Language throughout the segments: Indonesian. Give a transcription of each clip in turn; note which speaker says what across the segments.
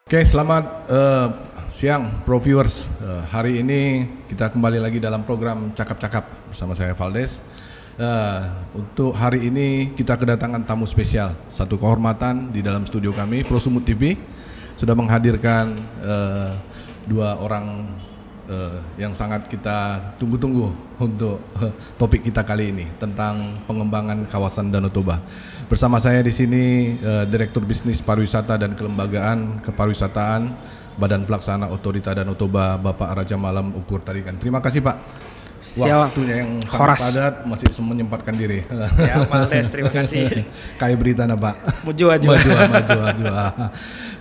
Speaker 1: Oke, selamat siang Pro Viewers. Hari ini kita kembali lagi dalam program Cakap-Cakap bersama saya Valdes. Untuk hari ini kita kedatangan tamu spesial, satu kehormatan di dalam studio kami, Pro Sumut TV sudah menghadirkan dua orang yang sangat kita tunggu-tunggu untuk topik kita kali ini tentang pengembangan kawasan Danau Toba. Bersama saya di sini Direktur Bisnis Pariwisata dan Kelembagaan Kepariwisataan Badan Pelaksana Otorita Danau Toba, Bapak Raja Malam Ukur Tarigan. Terima kasih Pak. Waktunya yang sangat padat masih menyempatkan diri.
Speaker 2: Ya, Valdes, terima kasih.
Speaker 1: Kayak berita Pak.
Speaker 2: Maju.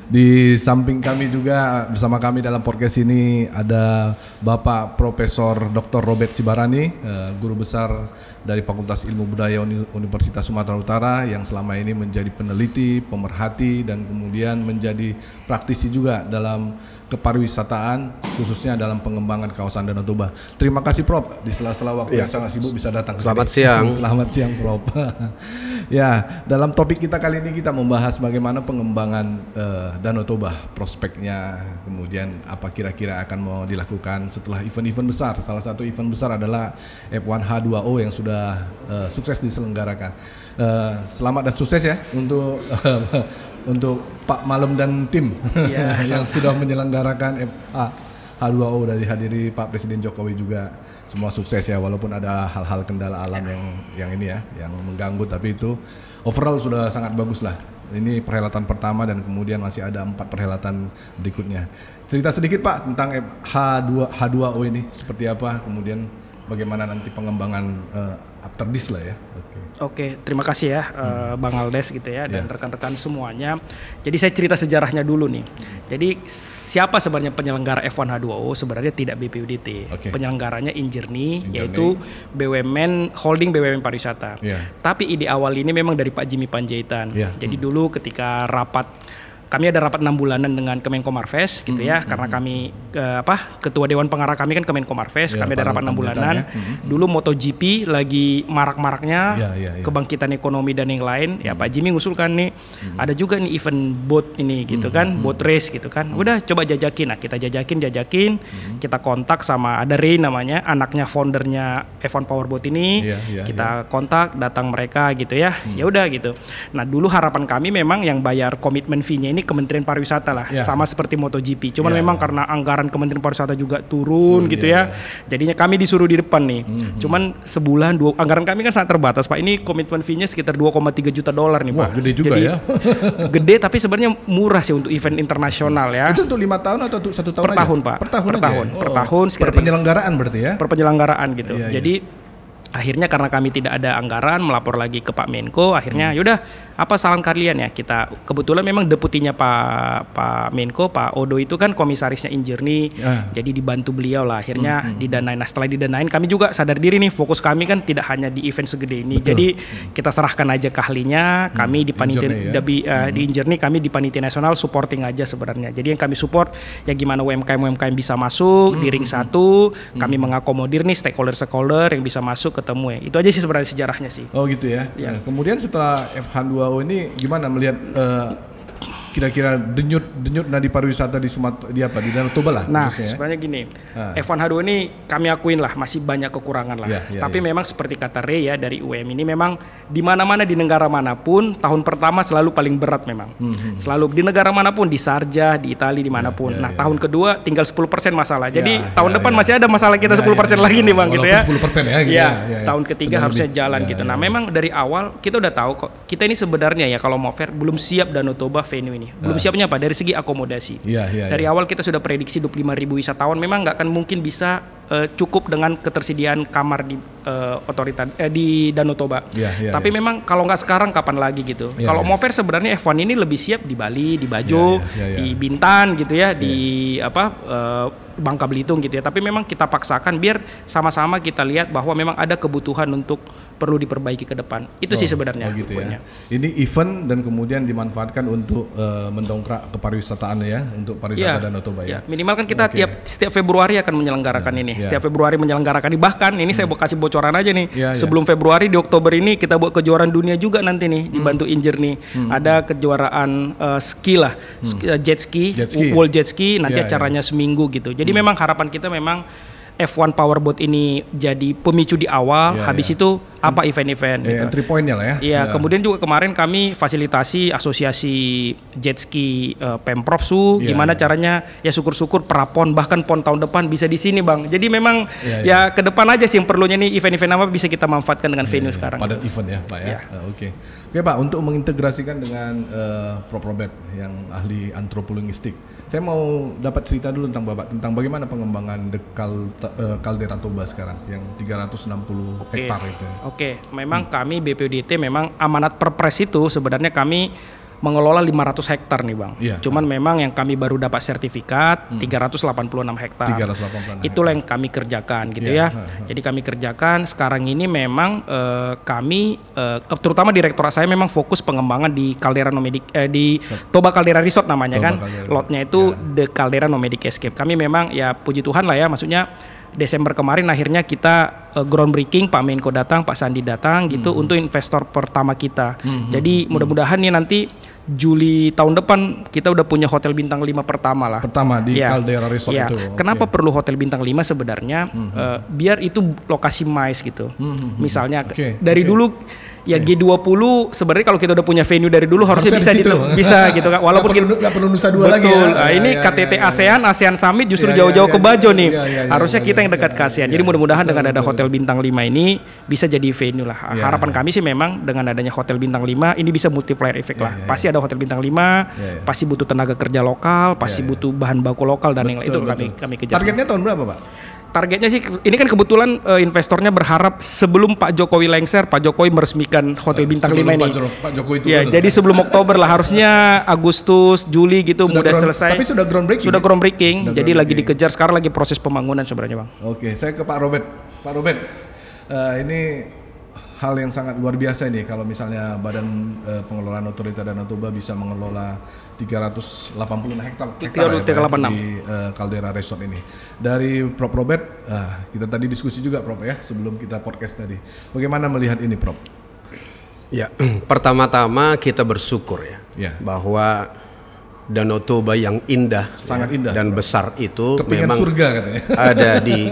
Speaker 1: Di samping kami juga bersama kami dalam podcast ini ada Bapak Profesor Dr. Robert Sibarani, guru besar dari Fakultas Ilmu Budaya Universitas Sumatera Utara yang selama ini menjadi peneliti, pemerhati dan kemudian menjadi praktisi juga dalam kepariwisataan khususnya dalam pengembangan kawasan Danau Toba. Terima kasih Prof, di sela-sela waktu yang sangat sibuk bisa datang ke sini.
Speaker 3: Selamat siang.
Speaker 1: Selamat siang Prof. Ya, dalam topik kita kali ini kita membahas bagaimana pengembangan Danau Toba, prospeknya, kemudian apa kira-kira akan mau dilakukan setelah event-event besar. Salah satu event besar adalah F1H2O yang sudah sukses diselenggarakan. Selamat dan sukses ya untuk Pak Malam dan tim yang sudah menyelenggarakan H2O dari hadiri Pak Presiden Jokowi juga. Semua sukses ya, walaupun ada hal-hal kendala alam yang ini ya, yang mengganggu, tapi itu overall sudah sangat bagus lah. Ini perhelatan pertama dan kemudian masih ada 4 perhelatan berikutnya. Cerita sedikit Pak tentang H2O ini seperti apa, kemudian bagaimana nanti pengembangan after this lah ya.
Speaker 2: Oke, terima kasih ya Bang Valdes gitu ya dan rekan-rekan semuanya. Jadi saya cerita sejarahnya dulu nih. Jadi siapa sebenarnya penyelenggara F1H2O? Sebenarnya tidak BPUDT. Penyelenggaranya Injerni, yaitu BUMN Holding BUMN Pariwisata. Tapi ide awal ini memang dari Pak Jimmy Panjaitan. Jadi dulu ketika kami ada rapat 6 bulanan dengan Kemenko Marves gitu ya, karena kami ketua dewan pengarah kami kan Kemenko Marves, kami ada rapat 6 bulanan. Dulu MotoGP lagi marak-maraknya, kebangkitan ekonomi dan yang lain. Ya Pak Jimmy ngusulkan nih, ada juga nih event boat ini gitu kan, boat race gitu kan. Udah coba jajakin. Nah, kita jajakin, kita kontak sama ada Ray namanya, anaknya foundernya F1 Powerboat ini. Kita kontak, datang mereka gitu ya. Ya udah gitu. Nah, dulu harapan kami memang yang bayar komitmen fee-nya ini Kementerian Pariwisata lah, sama seperti MotoGP. Cuman memang karena anggaran Kementerian Pariwisata juga turun gitu ya. Jadinya kami disuruh di depan nih. Cuman sebulan anggaran kami kan sangat terbatas Pak. Ini komitmen fee-nya sekitar 2,3 juta dolar nih Pak.
Speaker 1: Gede juga. Jadi, ya.
Speaker 2: Gede tapi sebenarnya murah sih untuk event internasional ya.
Speaker 1: Itu untuk 5 tahun atau untuk 1 tahun
Speaker 2: per
Speaker 1: aja?
Speaker 2: tahun Pak. Per tahun.
Speaker 1: Per penyelenggaraan berarti ya?
Speaker 2: Per penyelenggaraan gitu. Jadi akhirnya karena kami tidak ada anggaran, melapor lagi ke Pak Menko, akhirnya yaudah apa saran kalian ya, kita kebetulan memang deputinya Pak Menko, Pak Odo itu kan komisarisnya Injerni, jadi dibantu beliau lah, akhirnya didanain. Nah setelah didanain kami juga sadar diri nih, fokus kami kan tidak hanya di event segede ini. Jadi kita serahkan aja ke ahlinya, kami di panitia di Injerni, kami di panitia nasional supporting aja sebenarnya. Jadi yang kami support ya gimana UMKM bisa masuk di ring 1, kami mengakomodir nih stakeholder yang bisa masuk ketemu ya. Itu aja sih sebenarnya sejarahnya sih.
Speaker 1: Oh gitu ya. Nah, kemudian setelah F1H2O ini gimana melihat kira-kira denyut nadi pariwisata di Sumatera, di Danau Toba lah?
Speaker 2: Nah, sebenarnya gini, F1H2O ini kami akuin lah masih banyak kekurangan lah. Tapi memang seperti kata Ray ya dari UM ini memang di mana-mana di negara manapun tahun pertama selalu paling berat memang. Selalu di negara manapun, di Sharjah, di Italia, dimanapun. Tahun kedua tinggal 10% masalah. Jadi tahun depan masih ada masalah kita 10% lagi nih Bang gitu ya.
Speaker 1: 10% ya gitu.
Speaker 2: Tahun ketiga harusnya jalan gitu. Nah, memang dari awal kita udah tahu kok kita ini sebenarnya ya kalau mau fair belum siap Danau Toba venue ini. Belum siapnya apa? Dari segi akomodasi. Dari awal kita sudah prediksi 25.000 wisatawan memang nggak akan mungkin bisa cukup dengan ketersediaan kamar di di Danau Toba. Tapi memang kalau nggak sekarang kapan lagi gitu. Kalau mau fair sebenarnya F1 ini lebih siap di Bali, di Bajo, di Bintan gitu ya, di Bangka Belitung gitu ya. Tapi memang kita paksakan biar sama-sama kita lihat bahwa memang ada kebutuhan untuk perlu diperbaiki ke depan. Itu sih sebenarnya.
Speaker 1: Gitu ya. Ini event dan kemudian dimanfaatkan untuk mendongkrak kepariwisataan ya, untuk pariwisata Danau Toba ya.
Speaker 2: Minimal kan kita setiap Februari akan menyelenggarakan ini nih. Setiap Februari menyelenggarakan nih. Bahkan ini saya kasih bocoran aja nih. Sebelum Februari di Oktober ini kita buat kejuaraan dunia juga nanti nih, dibantu Injer nih. Ada kejuaraan ski lah, jet ski, World Jet Ski. Nanti acaranya seminggu gitu. Jadi memang harapan kita memang F1 Powerboat ini jadi pemicu di awal, habis itu apa event-event gitu.
Speaker 1: Entry point-nya lah ya.
Speaker 2: Iya, kemudian juga kemarin kami fasilitasi asosiasi jet ski Pemprov Su, gimana caranya ya syukur-syukur prapon bahkan pon tahun depan bisa di sini Bang. Jadi memang ya ke depan aja sih yang perlunya nih event-event apa bisa kita manfaatkan dengan venue sekarang.
Speaker 1: Padat event ya Pak ya. Oke Pak, untuk mengintegrasikan dengan Prof. Robert yang ahli antropologistik, saya mau dapat cerita dulu tentang Bapak tentang bagaimana pengembangan Caldera Toba sekarang yang 360 hektar itu.
Speaker 2: Oke, memang kami BPUDT memang amanat Perpres itu sebenarnya kami mengelola 500 hektar nih Bang. Cuman memang yang kami baru dapat sertifikat 386 hektar. 386 itulah yang kami kerjakan gitu ya. Jadi kami kerjakan sekarang ini memang kami terutama direktorat saya memang fokus pengembangan di Caldera Nomadic di Toba Caldera Resort namanya Toba kan. Lotnya itu The Caldera Nomadic Escape. Kami memang ya puji Tuhan lah ya, maksudnya Desember kemarin akhirnya kita groundbreaking, Pak Menko datang, Pak Sandi datang gitu untuk investor pertama kita. Jadi mudah-mudahan nih nanti Juli tahun depan kita udah punya hotel bintang 5 pertama lah.
Speaker 1: Pertama di Caldera Resort itu.
Speaker 2: Kenapa perlu hotel bintang 5 sebenarnya? Biar itu lokasi MICE gitu. Misalnya dari dulu ya G20 sebenarnya kalau kita udah punya venue dari dulu harusnya bisa bisa gitu kan, walaupun
Speaker 1: nggak perlu Nusa Dua lagi ya.
Speaker 2: Nah, ini KTT ASEAN Summit justru jauh-jauh ke Bajo nih. Harusnya kita yang dekat ke ASEAN. Jadi mudah-mudahan dengan ada hotel bintang 5 ini bisa jadi venue lah. Harapan kami sih memang dengan adanya hotel bintang 5 ini bisa multiplier effect lah. Pasti ada hotel bintang 5, pasti butuh tenaga kerja lokal, pasti butuh bahan baku lokal dan yang itu kami kejar.
Speaker 1: Targetnya tahun berapa Pak?
Speaker 2: Targetnya sih ini kan kebetulan investornya berharap sebelum Pak Jokowi lengser, Pak Jokowi meresmikan hotel bintang 5 ini.
Speaker 1: Pak Jokowi itu
Speaker 2: ya, jadi sebelum Oktober lah, harusnya Agustus, Juli gitu sudah selesai.
Speaker 1: Tapi sudah groundbreaking.
Speaker 2: Sudah groundbreaking. Jadi lagi dikejar, sekarang lagi proses pembangunan sebenarnya Bang.
Speaker 1: Oke, saya ke Pak Robert. Pak Robert, ini hal yang sangat luar biasa nih kalau misalnya Badan Pengelolaan Otorita Danau Toba bisa mengelola 386 hektar di Caldera Resort ini. Dari Prof. Robert, kita tadi diskusi juga Prof ya sebelum kita podcast tadi. Bagaimana melihat ini Prof?
Speaker 3: Ya, pertama-tama kita bersyukur ya bahwa Danau Toba yang indah,
Speaker 1: sangat indah
Speaker 3: dan besar itu
Speaker 1: memang
Speaker 3: surga katanya ada di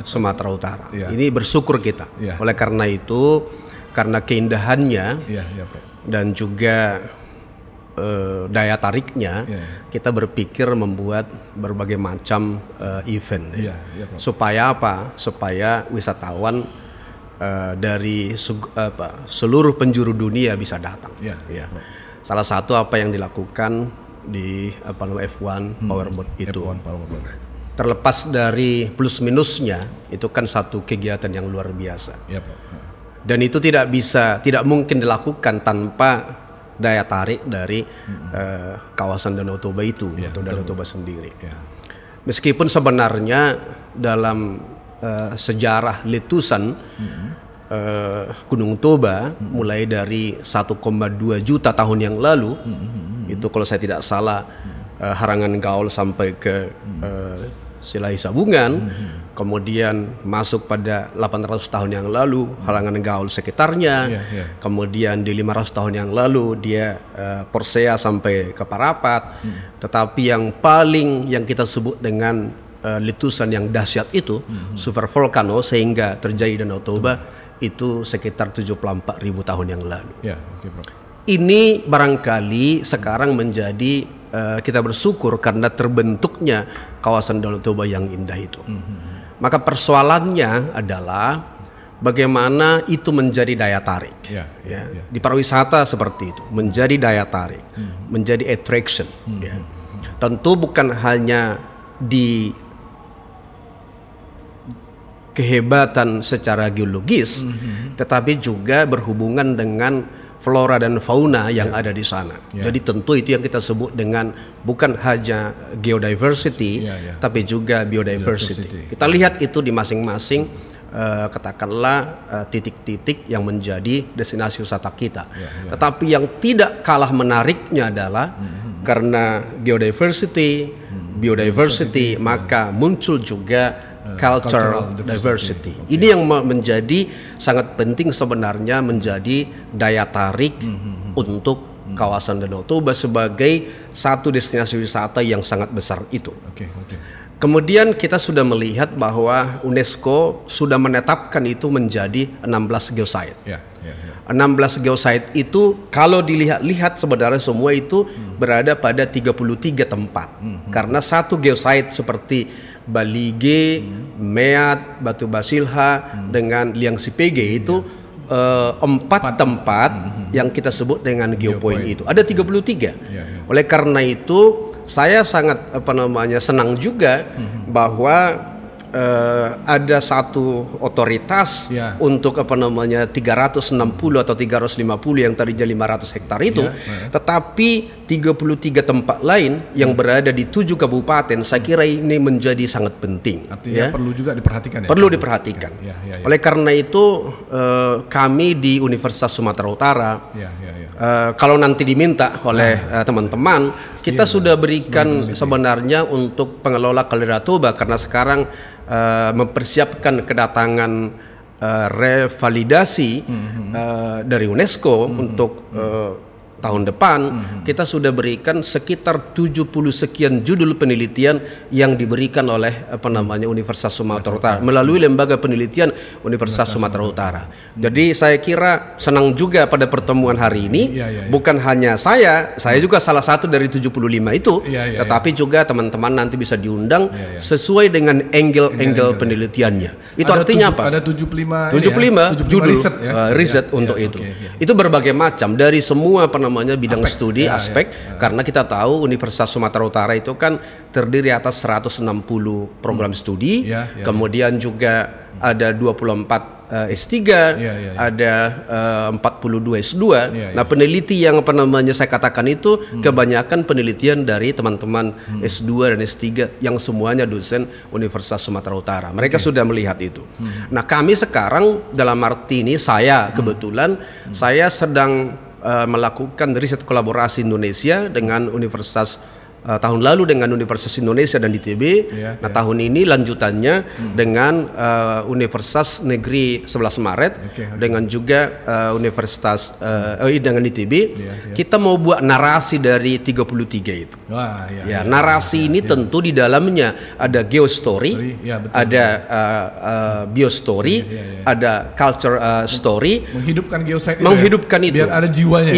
Speaker 3: Sumatera Utara. Ini bersyukur kita. Oleh karena itu, karena keindahannya dan juga daya tariknya, kita berpikir membuat berbagai macam event supaya apa? Supaya wisatawan dari seluruh penjuru dunia bisa datang. Salah satu apa yang dilakukan di F1 Powerboat itu. Terlepas dari plus minusnya, itu kan satu kegiatan yang luar biasa. Dan itu tidak mungkin dilakukan tanpa daya tarik dari kawasan Danau Toba itu atau Danau Toba sendiri. Meskipun sebenarnya dalam sejarah letusan Gunung Toba mulai dari 1,2 juta tahun yang lalu, itu kalau saya tidak salah Harangan Gaul sampai ke Silai Sabungan, kemudian masuk pada 800 tahun yang lalu Harangan Gaul sekitarnya, kemudian di 500 tahun yang lalu dia Porsea sampai ke Parapat, tetapi yang paling yang kita sebut dengan letusan yang dahsyat itu super volcano sehingga terjadi Danau Toba itu sekitar 74.000 tahun yang lalu. Ini barangkali sekarang menjadi kita bersyukur karena terbentuknya kawasan Danau Toba yang indah itu. Maka persoalannya adalah bagaimana itu menjadi daya tarik. Di pariwisata seperti itu menjadi daya tarik, menjadi attraction. Tentu bukan hanya di kehebatan secara geologis, tetapi juga berhubungan dengan flora dan fauna yang ada di sana. Jadi tentu itu yang kita sebut dengan bukan hanya geodiversity, tapi juga biodiversity. Kita lihat itu di masing-masing katakanlah titik-titik yang menjadi destinasi wisata kita. Tetapi yang tidak kalah menariknya adalah karena biodiversity, maka muncul juga cultural diversity. Okay. Ini yang menjadi sangat penting sebenarnya, menjadi daya tarik untuk kawasan Danau Toba sebagai satu destinasi wisata yang sangat besar itu. Kemudian kita sudah melihat bahwa UNESCO sudah menetapkan itu menjadi 16 geosite. 16 geosite itu kalau dilihat-lihat sebenarnya semua itu berada pada 33 tempat. Karena satu geosite seperti Balige, Meat, Batu Basilha dengan Liang Sipege itu 4 tempat yang kita sebut dengan geopoint itu. Ada 33. Oleh karena itu saya sangat senang juga bahwa ada satu otoritas untuk 360 atau 350 yang tadinya 500 hektar itu, tetapi 33 tempat lain yang berada di 7 kabupaten, saya kira ini menjadi sangat penting.
Speaker 1: Artinya perlu juga diperhatikan.
Speaker 3: Perlu diperhatikan. Oleh karena itu kami di Universitas Sumatera Utara, kalau nanti diminta oleh teman-teman, kita sudah berikan sebenarnya untuk pengelola Kaldera Toba, karena sekarang mempersiapkan kedatangan revalidasi dari UNESCO untuk tahun depan, kita sudah berikan sekitar 70 sekian judul penelitian yang diberikan oleh Universitas Sumatera Utara melalui lembaga penelitian Universitas Sumatera Utara. Jadi saya kira senang juga pada pertemuan hari ini, bukan hanya saya juga salah satu dari 75 itu, tetapi juga teman-teman nanti bisa diundang sesuai dengan angle penelitiannya. Itu artinya apa?
Speaker 1: Ada 75
Speaker 3: judul riset untuk itu. Itu berbagai macam dari semua bidang studi, karena kita tahu Universitas Sumatera Utara itu kan terdiri atas 160 program studi, kemudian juga ada 24 S3, ada 42 S2. Nah, peneliti yang saya katakan itu kebanyakan penelitian dari teman-teman S2 dan S3 yang semuanya dosen Universitas Sumatera Utara. Mereka sudah melihat itu. Nah, kami sekarang dalam arti ini saya kebetulan saya sedang melakukan riset kolaborasi Indonesia dengan Universitas tahun lalu dengan Universitas Indonesia dan ITB. Tahun ini lanjutannya dengan Universitas Negeri 11 Maret dengan juga Universitas dengan ITB. Kita mau buat narasi dari 33 itu. Narasi ini tentu di dalamnya ada geostory, ada biostory, ada culture story,
Speaker 1: menghidupkan geosite,
Speaker 3: menghidupkan itu
Speaker 1: biar ada jiwanya.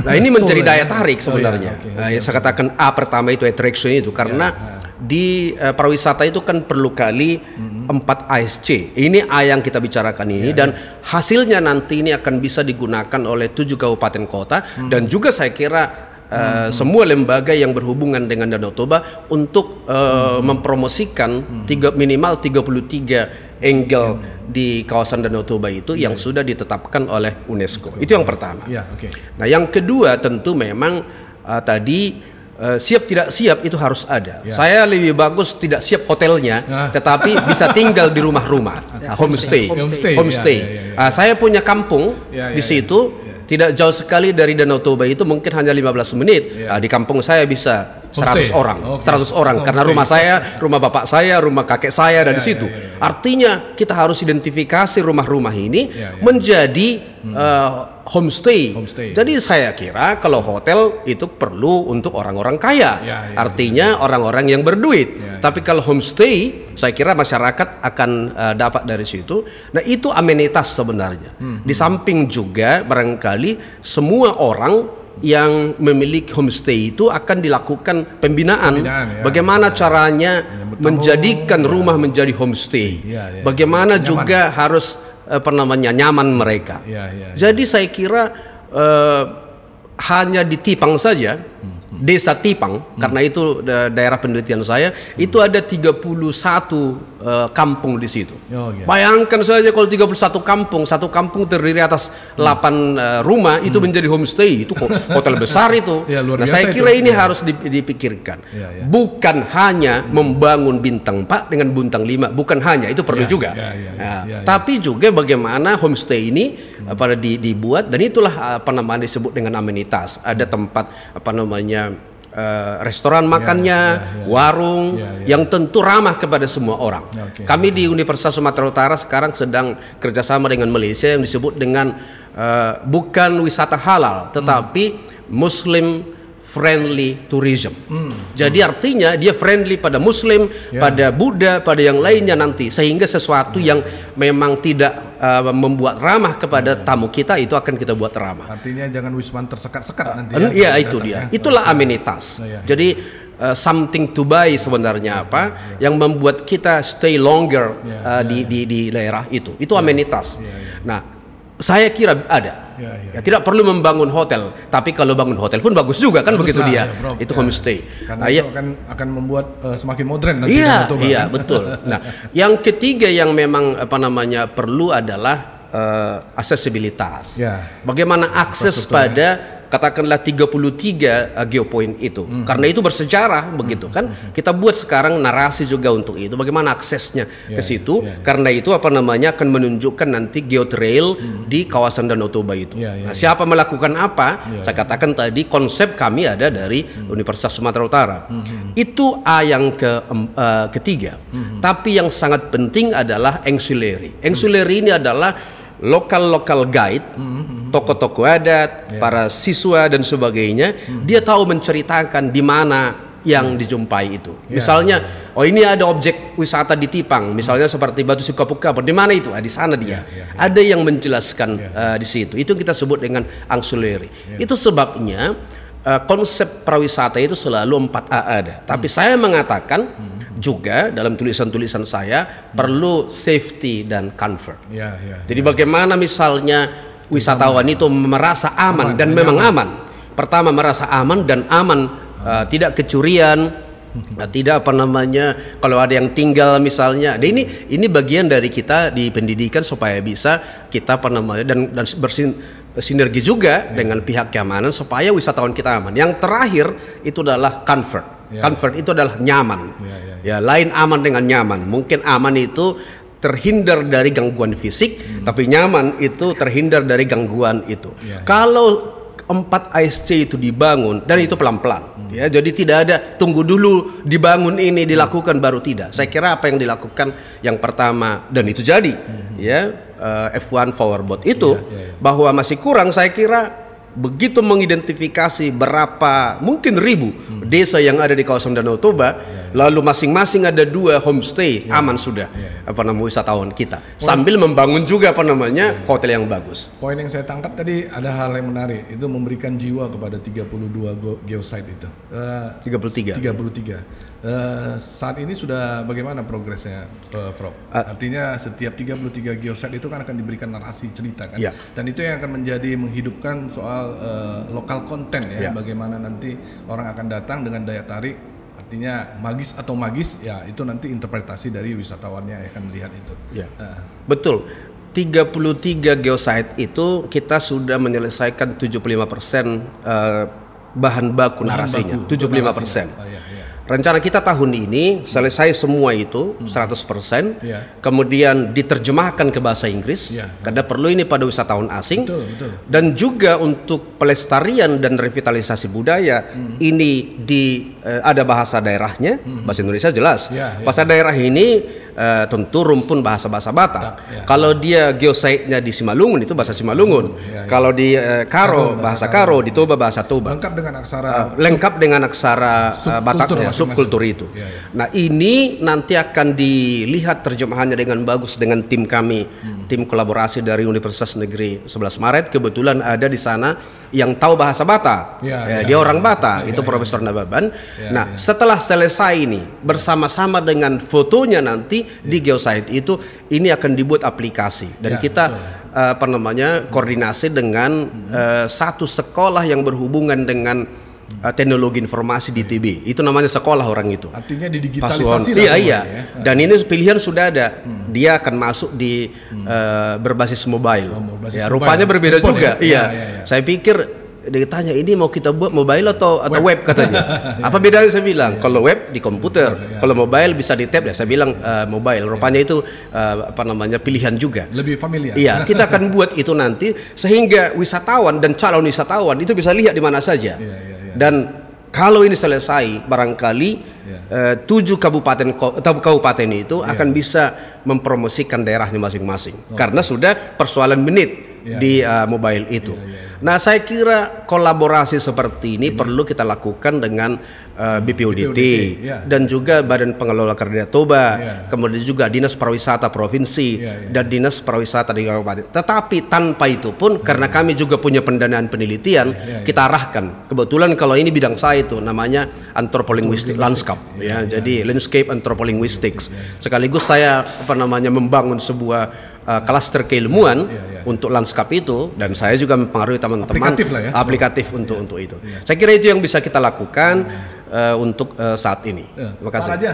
Speaker 3: Nah, ini menjadi daya tarik sebenarnya. Saya katakan pertama itu attraction itu, karena di pariwisata itu kan perlu kali 4 ASC. Ini A yang kita bicarakan ini, dan hasilnya nanti ini akan bisa digunakan oleh 7 kabupaten kota, dan juga saya kira semua lembaga yang berhubungan dengan Danau Toba untuk mempromosikan minimal 33 angle di kawasan Danau Toba itu yang sudah ditetapkan oleh UNESCO. Itu yang pertama. Nah, yang kedua tentu memang tadi siap tidak siap itu harus ada. Saya lebih bagus tidak siap hotelnya, tetapi bisa tinggal di rumah-rumah, homestay. Saya punya kampung di situ, tidak jauh sekali dari Danau Toba itu, mungkin hanya 15 menit. Di kampung saya bisa 100 orang, 100 orang, karena rumah saya, rumah bapak saya, rumah kakek saya ada di situ. Artinya kita harus identifikasi rumah-rumah ini menjadi homestay. Jadi saya kira kalau hotel itu perlu untuk orang-orang kaya, artinya orang-orang yang berduit. Tapi kalau homestay, saya kira masyarakat akan dapat dari situ. Nah, itu amenitas sebenarnya. Di samping juga barangkali semua orang yang memiliki homestay itu akan dilakukan pembinaan. Bagaimana caranya menjadikan rumah menjadi homestay? Bagaimana juga harus nyaman mereka. Jadi saya kira hanya di Tipang saja, Desa Tipang, karena itu daerah penelitian saya, itu ada 31 kampung di situ. Bayangkan saja kalau 31 kampung, satu kampung terdiri atas 8 rumah, itu menjadi homestay, itu hotel besar itu. Nah, saya kira ini harus dipikirkan. Bukan hanya membangun bintang 4 dengan bintang 5, bukan hanya, itu perlu juga. Tapi juga bagaimana homestay ini dibuat, dan itulah disebut dengan amenitas. Ada tempat restoran makannya, warung yang tentu ramah kepada semua orang. Kami di Universitas Sumatera Utara sekarang sedang kerjasama dengan Malaysia yang disebut dengan bukan wisata halal, tetapi Muslim friendly tourism. Jadi artinya dia friendly pada Muslim, pada Buddha, pada yang lainnya nanti, sehingga sesuatu yang memang tidak membuat ramah kepada tamu kita itu akan kita buat ramah.
Speaker 1: Artinya jangan wisman tersekat-sekat nanti.
Speaker 3: Iya, itu dia. Itulah amenitas. Jadi something to buy sebenarnya yang membuat kita stay longer di daerah itu. Itu amenitas. Nah, saya kira ada. Tidak perlu membangun hotel, tapi kalau bangun hotel pun bagus juga kan, begitu dia. Itu homestay.
Speaker 1: Karena itu akan membuat semakin modern nanti.
Speaker 3: Iya, betul. Nah, yang ketiga yang memang perlu adalah aksesibilitas. Bagaimana akses pada katakanlah 33 geopoint itu. Karena itu bersejarah begitu kan. Kita buat sekarang narasi juga untuk itu, bagaimana aksesnya ke situ. Karena itu akan menunjukkan nanti geotrail di kawasan Danau Toba itu. Nah, siapa melakukan apa? Saya katakan tadi konsep kami ada dari Universitas Sumatera Utara. Itu yang ketiga. Tapi yang sangat penting adalah ancillary. Ancillary ini adalah lokal guide, tokoh-tokoh adat, para siswa dan sebagainya. Dia tahu menceritakan di mana yang dijumpai itu. Misalnya, ini ada objek wisata di Tipang, misalnya seperti Batu Sikapuka, di mana itu? Di sana dia. Ada yang menjelaskan di situ. Itu kita sebut dengan ancillary. Itu sebabnya konsep prawisata itu selalu 4A ada. Tapi saya mengatakan juga dalam tulisan-tulisan saya perlu safety dan comfort. Jadi bagaimana misalnya wisatawan itu merasa aman dan memang aman. Pertama merasa aman dan aman, tidak kecurian, tidak kalau ada yang tinggal misalnya. Dan ini bagian dari kita di pendidikan supaya bisa kita dan bersinergi juga dengan pihak keamanan supaya wisatawan kita aman. Yang terakhir itu adalah comfort. Comfort itu adalah nyaman. Lain aman dengan nyaman. Mungkin aman itu terhindar dari gangguan fisik, tapi nyaman itu terhindar dari gangguan itu. Kalau 4 ASC itu dibangun dan itu pelan-pelan, jadi tidak ada tunggu dulu dibangun ini dilakukan baru tidak. Saya kira apa yang dilakukan yang pertama dan itu jadi, F1 powerboat itu bahwa masih kurang. Saya kira begitu mengidentifikasi berapa mungkin ribu desa yang ada di kawasan Danau Toba, lalu masing-masing ada 2 homestay, aman sudah wisatawan kita, sambil membangun juga hotel yang bagus.
Speaker 1: Poin yang saya tangkap tadi ada hal yang menarik, itu memberikan jiwa kepada 32 geosite itu. 33. Saat ini sudah bagaimana progresnya, Prof? Artinya setiap 33 geosite itu kan akan diberikan narasi cerita kan, dan itu yang akan menjadi menghidupkan soal lokal konten bagaimana nanti orang akan datang dengan daya tarik, artinya magis atau magis, itu nanti interpretasi dari wisatawannya yang akan melihat itu.
Speaker 3: Betul. 33 geosite itu kita sudah menyelesaikan 75% bahan baku narasinya. 75%. Rencana kita tahun ini selesai semua itu 100%, kemudian diterjemahkan ke bahasa Inggris, karena perlu ini pada wisatawan asing, dan juga untuk pelestarian dan revitalisasi budaya ini ada bahasa daerahnya, bahasa Indonesia jelas, bahasa daerah ini tentu rumpun bahasa-bahasa Batak. Kalau dia geosite-nya di Simalungun itu bahasa Simalungun. Kalau di Karo bahasa Karo, di Toba bahasa Toba. Lengkap dengan aksara Bataknya, subkultur itu. Nah, ini nanti akan dilihat terjemahannya dengan bagus dengan tim kami, tim kolaborasi dari Universitas Negeri 11 Maret. Kebetulan ada di sana yang tahu bahasa Batak. Dia orang Batak, itu Profesor Nababan. Nah, setelah selesai ini bersama-sama dengan fotonya nanti di geosite itu, ini akan dibuat aplikasi dan kita koordinasi dengan satu sekolah yang berhubungan dengan teknologi informasi di TB. Itu namanya sekolah orang itu.
Speaker 1: Artinya didigitalisasi.
Speaker 3: Dan ini pilihan sudah ada. Dia akan masuk di berbasis mobile. Rupanya berbeda juga. Saya pikir dia tanya, ini mau kita buat mobile atau web katanya. Apa bedanya? Saya bilang kalau web di komputer, kalau mobile bisa di tab. Saya bilang mobile. Rupanya itu pilihan juga.
Speaker 1: Lebih familiar.
Speaker 3: Kita akan buat itu nanti sehingga wisatawan dan calon wisatawan itu bisa lihat di mana saja. Dan kalau ini selesai, barangkali 7 kabupaten itu akan bisa mempromosikan daerahnya masing-masing. Karena sudah persoalan menit di mobile itu. Nah, saya kira kolaborasi seperti ini perlu kita lakukan dengan BPUDT dan juga Badan Pengelola Kardera Toba, kemudian juga Dinas Pariwisata Provinsi dan Dinas Pariwisata di Kabupaten. Tetapi tanpa itu pun, karena kami juga punya pendanaan penelitian, kita arahkan. Kebetulan kalau ini bidang saya itu namanya anthropolinguistic landscape, jadi landscape anthropolinguistics. Sekaligus saya membangun sebuah klaster keilmuan untuk lanskap itu, dan saya juga mempengaruhi teman-teman aplikatif untuk itu. Saya kira itu yang bisa kita lakukan untuk saat ini. Terima kasih.
Speaker 1: Pak Raja,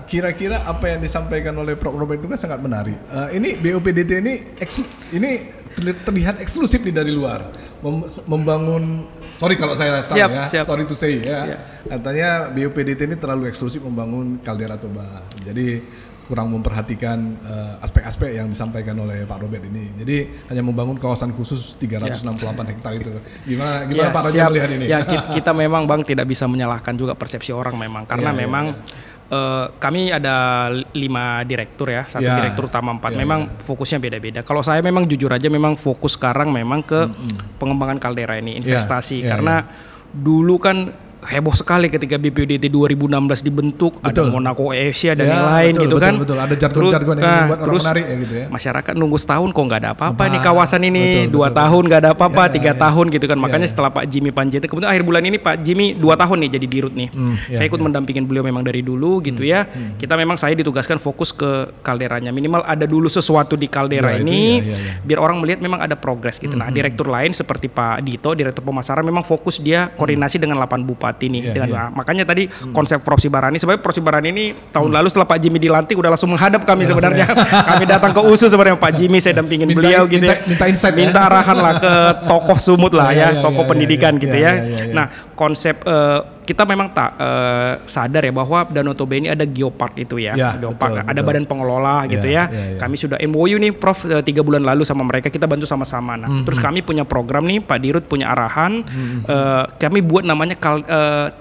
Speaker 1: kira-kira apa yang disampaikan oleh Prof. Robert itu kan sangat menarik. Ini BOPDT ini terlihat eksklusif nih dari luar, membangun. Sorry kalau saya salah siap. Sorry to say Katanya BOPDT ini terlalu eksklusif membangun kaldera Toba. Jadi kurang memperhatikan aspek-aspek yang disampaikan oleh Pak Robert ini. Jadi hanya membangun kawasan khusus 368 hektar itu. Gimana Pak Raja melihat ini?
Speaker 2: Ya, kita memang Bang tidak bisa menyalahkan juga persepsi orang memang, karena memang kami ada 5 direktur satu direktur utama 4. Memang fokusnya beda-beda. Kalau saya memang jujur aja memang fokus sekarang memang ke pengembangan kaldera ini, investasi. Karena dulu kan heboh sekali ketika BPUDT 2016 dibentuk, ada Monaco Asia dan yang lain kan.
Speaker 1: Betul. Ada jargon-jargon yang membuat orang menarik gitu ya.
Speaker 2: Masyarakat nunggu setahun kok nggak ada apa-apa nih kawasan ini, 2 tahun nggak ada apa-apa, 3 tahun gitu kan. Makanya setelah Pak Jimmy Panjaitan, kemudian akhir bulan ini Pak Jimmy 2 tahun nih jadi dirut nih. Saya ikut mendampingin beliau memang dari dulu gitu ya. Saya ditugaskan fokus ke kalderanya, minimal ada dulu sesuatu di kaldera ini biar orang melihat memang ada progres gitu. Nah, direktur lain seperti Pak Dito, direktur pemasaran, memang fokus dia koordinasi dengan 8 bupati nih makanya tadi konsep Prof. Sibarani, sebenarnya Prof. Sibarani ini tahun lalu setelah Pak Jimmy dilantik udah langsung menghadap kami sebenarnya. Kami datang ke USU sebenarnya Pak Jimmy, saya dampingin beliau gitu minta arahan lah ke tokoh Sumut lah tokoh pendidikan gitu ya. Nah, konsep kita memang sadar bahwa Danau Toba ini ada geopark itu geopark, ada badan pengelola gitu Kami sudah MOU nih Prof 3 bulan lalu sama mereka, kita bantu sama-sama. Nah, terus kami punya program nih, Pak Dirut punya arahan, kami buat namanya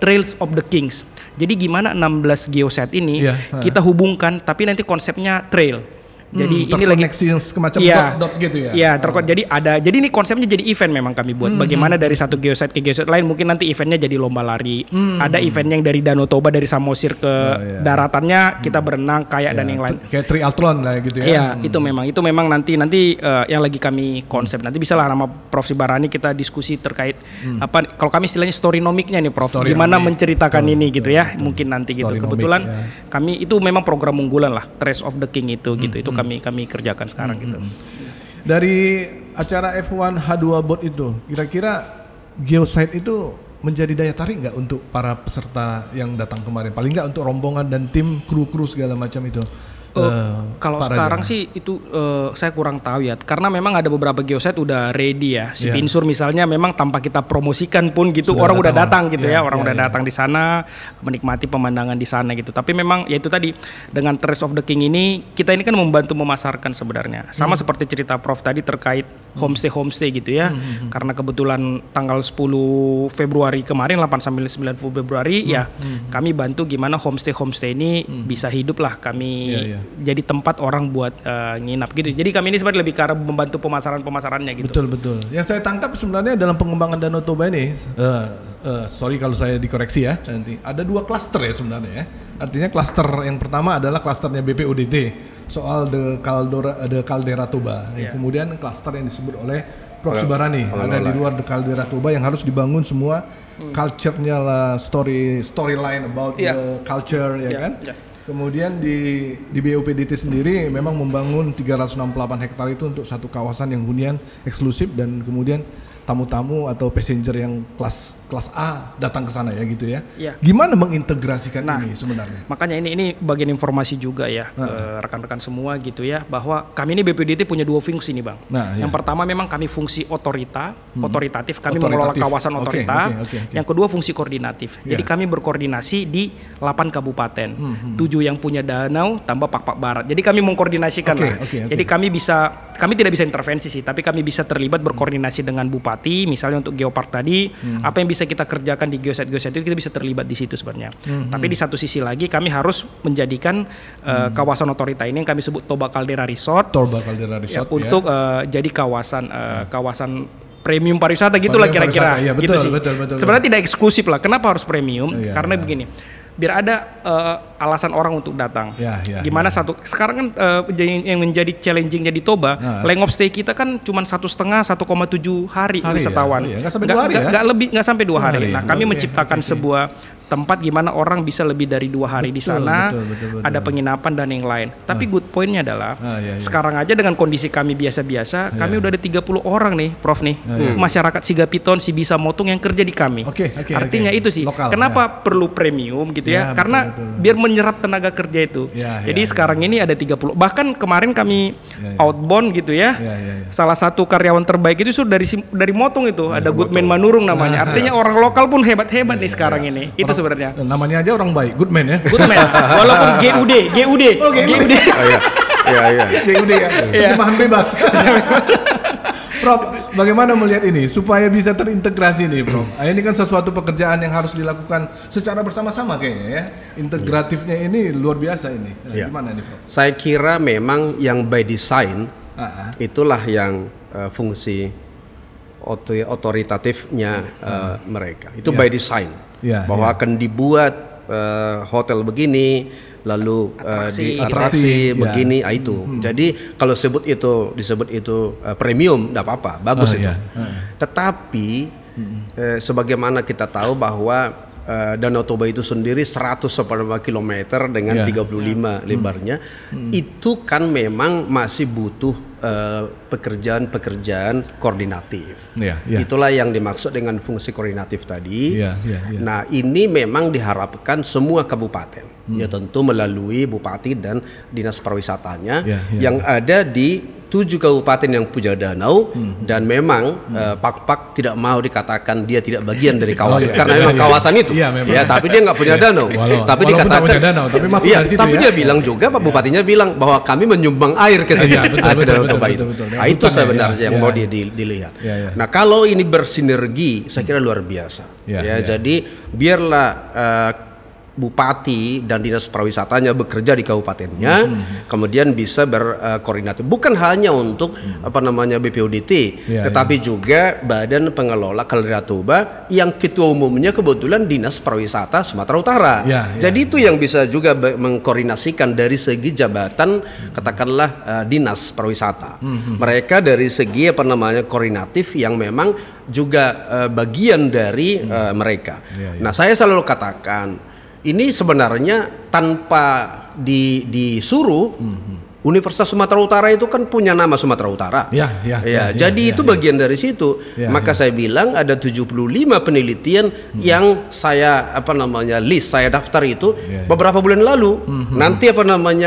Speaker 2: Trails of the Kings. Jadi gimana 16 geoset ini kita hubungkan, tapi nanti konsepnya trail. Jadi ini lagi
Speaker 1: semacam dot gitu ya.
Speaker 2: Iya, jadi ini konsepnya jadi event memang kami buat. Bagaimana dari satu geoset ke geoset lain, mungkin nanti eventnya jadi lomba lari. Ada event yang dari Danau Toba, dari Samosir ke daratannya kita berenang kayak dan yang lain.
Speaker 1: Kayak triathlon lah gitu ya.
Speaker 2: Iya, itu memang nanti yang lagi kami konsep. Nanti bisa lah sama Prof. Sibarani kita diskusi terkait apa kalau kami istilahnya storynomicnya nih Prof. Gimana menceritakan ini gitu ya. Mungkin nanti gitu. Kebetulan kami itu memang program unggulan lah, Trace of the King itu gitu. Itu kami kerjakan sekarang gitu.
Speaker 1: Dari acara F1 H2 Boat itu, kira-kira geosite itu menjadi daya tarik nggak untuk para peserta yang datang kemarin? Paling nggak untuk rombongan dan tim kru segala macam itu.
Speaker 2: Kalau sekarang sih itu saya kurang tahu ya, karena memang ada beberapa geoset udah ready ya. Si Tinsur misalnya memang tanpa kita promosikan pun gitu orang udah datang gitu orang udah datang di sana menikmati pemandangan di sana gitu. Tapi memang ya itu tadi dengan Trace of the King ini kita ini kan membantu memasarkan sebenarnya. Sama seperti cerita Prof tadi terkait homestay gitu ya. Karena kebetulan tanggal 10 Februari kemarin 8 sampai 9 Februari kami bantu gimana homestay ini bisa hidup lah kami jadi tempat orang buat nginap gitu. Jadi kami ini sebenarnya lebih ke arah membantu pemasarannya gitu.
Speaker 1: Betul. Yang saya tangkap sebenarnya dalam pengembangan Danau Toba ini, sorry kalau saya dikoreksi ya nanti. Ada 2 klaster ya sebenarnya ya. Artinya klaster yang pertama adalah klasternya BPUDT soal the Caldera Toba. Kemudian klaster yang disebut oleh Prof. Sibarani ada di luar the Caldera Toba yang harus dibangun semua culture-nya lah, storyline about the culture kan. Kemudian di BOPDT sendiri memang membangun 368 hektar itu untuk satu kawasan yang hunian eksklusif, dan kemudian tamu-tamu atau passenger yang kelas A datang ke sana ya gitu ya. Gimana mengintegrasikan ini sebenarnya?
Speaker 2: Makanya ini bagian informasi juga ya ke rekan-rekan semua gitu ya, bahwa kami ini BPUDT punya 2 fungsi nih Bang. Yang pertama memang kami fungsi otoritatif, kami mengelola kawasan otorita. Yang kedua fungsi koordinatif. Jadi kami berkoordinasi di 8 kabupaten, 7 yang punya danau tambah Pak Barat. Jadi kami mengkoordinasikan lah. Jadi kami tidak bisa intervensi sih, tapi kami bisa terlibat berkoordinasi dengan bupati bupati, misalnya untuk geopark tadi, apa yang bisa kita kerjakan di geoset itu kita bisa terlibat di situ sebenarnya. Tapi di satu sisi lagi kami harus menjadikan kawasan otorita ini yang kami sebut Toba Caldera Resort, ya, untuk jadi kawasan premium pariwisata gitulah kira-kira.
Speaker 1: Ya, betul,
Speaker 2: gitu sih. Betul. Sebenarnya tidak eksklusif lah. Kenapa harus premium? Karena begini. Biar ada alasan orang untuk datang. Gimana sekarang kan yang menjadi challengingnya di Toba, length of stay kita kan cuma 1,5-1,7 hari wisatawan. Nggak sampai 2 hari. Nah, kami menciptakan sebuah tempat gimana orang bisa lebih dari 2 hari di sana, betul. Ada penginapan dan yang lain. Tapi good pointnya adalah sekarang aja dengan kondisi kami biasa-biasa, kami udah ada 30 orang nih, Prof nih, masyarakat Sigapiton, Sibisa Motong yang kerja di kami. Artinya itu sih, kenapa perlu premium gitu ya? Karena biar menyerap tenaga kerja itu. Jadi sekarang ini ada 30. Bahkan kemarin kami outbound gitu ya. Salah satu karyawan terbaik itu sudah dari Motong itu, ada Goodman Manurung namanya. Artinya orang lokal pun hebat-hebat nih sekarang ini. Itu sebenarnya.
Speaker 1: Namanya aja orang baik, Goodman ya.
Speaker 2: Goodman. Walaupun GUD.
Speaker 1: GUD ya. Terjemahan bebas. Prof, bagaimana melihat ini supaya bisa terintegrasi nih, Prof? Ini kan sesuatu pekerjaan yang harus dilakukan secara bersama-sama kayaknya ya. Integratifnya ini luar biasa ini. Gimana nih, Prof?
Speaker 3: Saya kira memang yang by design itulah yang fungsi otoritatifnya mereka. Itu by design. Bahwa akan dibuat hotel begini, lalu di atraksi begini, itu. Jadi kalau disebut itu premium, tidak apa-apa, bagus itu. Tetapi sebagaimana kita tahu bahwa Danau Toba itu sendiri 100 km dengan 35 lebarnya, itu kan memang masih butuh pekerjaan koordinatif. Itulah yang dimaksud dengan fungsi koordinatif tadi. Nah, ini memang diharapkan semua kabupaten, ya tentu melalui bupati dan dinas pariwisatanya yang ada di 7 kabupaten yang punya danau, dan memang Pak tidak mau dikatakan dia tidak bagian dari kawasan karena memang kawasan itu. Tapi dia nggak punya danau. Tapi dikatakan punya danau, tapi dia bilang juga, Pak Bupatinya bilang bahwa kami menyumbang air ke sini. Itu sebenarnya yang mau dilihat. Nah, kalau ini bersinergi, saya kira luar biasa. Jadi biarlah bupati dan dinas pariwisatanya bekerja di kabupatennya, kemudian bisa berkoordinasi bukan hanya untuk BPUDT, tetapi juga Badan Pengelola Caldera Toba yang ketua umumnya kebetulan Dinas Pariwisata Sumatera Utara. Jadi itu yang bisa juga mengkoordinasikan dari segi jabatan, katakanlah dinas pariwisata. Mereka dari segi koordinatif yang memang juga bagian dari mereka. Nah, saya selalu katakan, ini sebenarnya tanpa disuruh, Universitas Sumatera Utara itu kan punya nama Sumatera Utara. Jadi itu bagian dari situ. Maka saya bilang ada 75 penelitian yang saya list, saya daftar itu beberapa bulan lalu. Nanti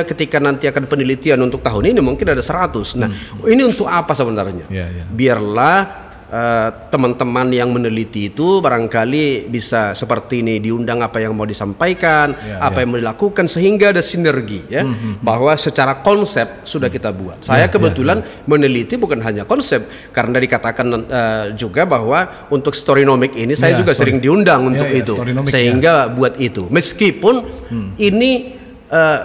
Speaker 3: ketika nanti akan penelitian untuk tahun ini mungkin ada 100. Nah, ini untuk apa sebenarnya? Biarlah teman-teman yang meneliti itu barangkali bisa seperti ini, diundang apa yang mau disampaikan, apa yang mau dilakukan, sehingga ada sinergi bahwa secara konsep sudah kita buat. Saya kebetulan meneliti bukan hanya konsep, karena dikatakan juga bahwa untuk Storynomic ini saya juga sering diundang untuk itu, sehingga buat itu. Meskipun ini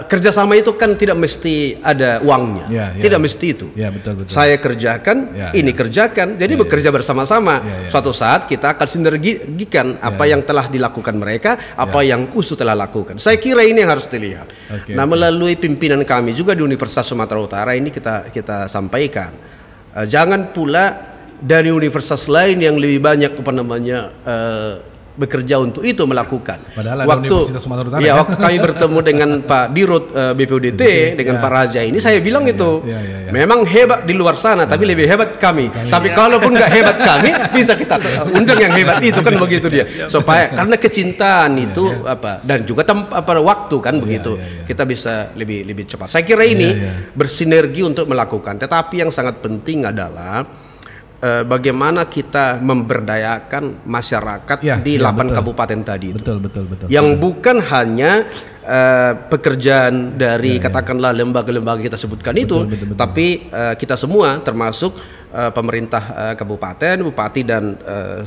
Speaker 3: kerjasama itu kan tidak mesti ada uangnya, tidak mesti itu. Betul. Saya kerjakan, ini kerjakan, jadi bekerja bersama-sama. Suatu saat kita akan sinergikan apa yang telah dilakukan mereka, apa yang USU telah lakukan. Saya kira ini yang harus dilihat. Nah, melalui pimpinan kami juga di Universitas Sumatera Utara ini kita sampaikan, jangan pula dari universitas lain yang lebih banyak bekerja untuk itu melakukan.
Speaker 1: Padahal
Speaker 3: waktu kami bertemu dengan Pak Dirut BPUDT dengan Pak Raja ini, saya bilang itu memang hebat di luar sana, tapi lebih hebat kami. Tapi kalaupun nggak hebat kami, bisa kita undang yang hebat itu, kan begitu dia. Supaya karena kecintaan itu dan juga waktu kan begitu, kita bisa lebih cepat. Saya kira ini bersinergi untuk melakukan. Tetapi yang sangat penting adalah bagaimana kita memberdayakan masyarakat di 8 kabupaten tadi itu. Betul. Yang bukan hanya pekerjaan dari katakanlah lembaga-lembaga kita sebutkan itu, tapi kita semua termasuk pemerintah kabupaten, bupati dan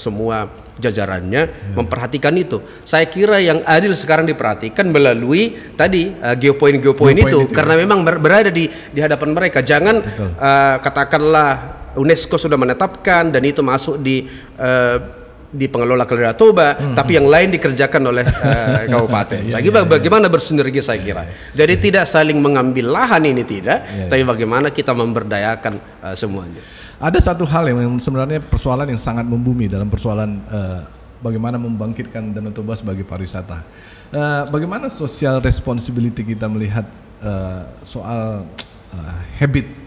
Speaker 3: semua jajarannya memperhatikan itu. Saya kira yang adil sekarang diperhatikan melalui tadi geopoint itu, karena memang berada di hadapan mereka. Jangan katakanlah UNESCO sudah menetapkan dan itu masuk di pengelola Kaldera Toba, tapi yang lain dikerjakan oleh kabupaten. Saya kira bagaimana bersinergi, saya kira. Jadi tidak saling mengambil lahan ini, tapi bagaimana kita memberdayakan semuanya.
Speaker 1: Ada satu hal yang sebenarnya persoalan yang sangat membumi dalam persoalan bagaimana membangkitkan Danau Toba sebagai pariwisata. Bagaimana social responsibility kita melihat soal habit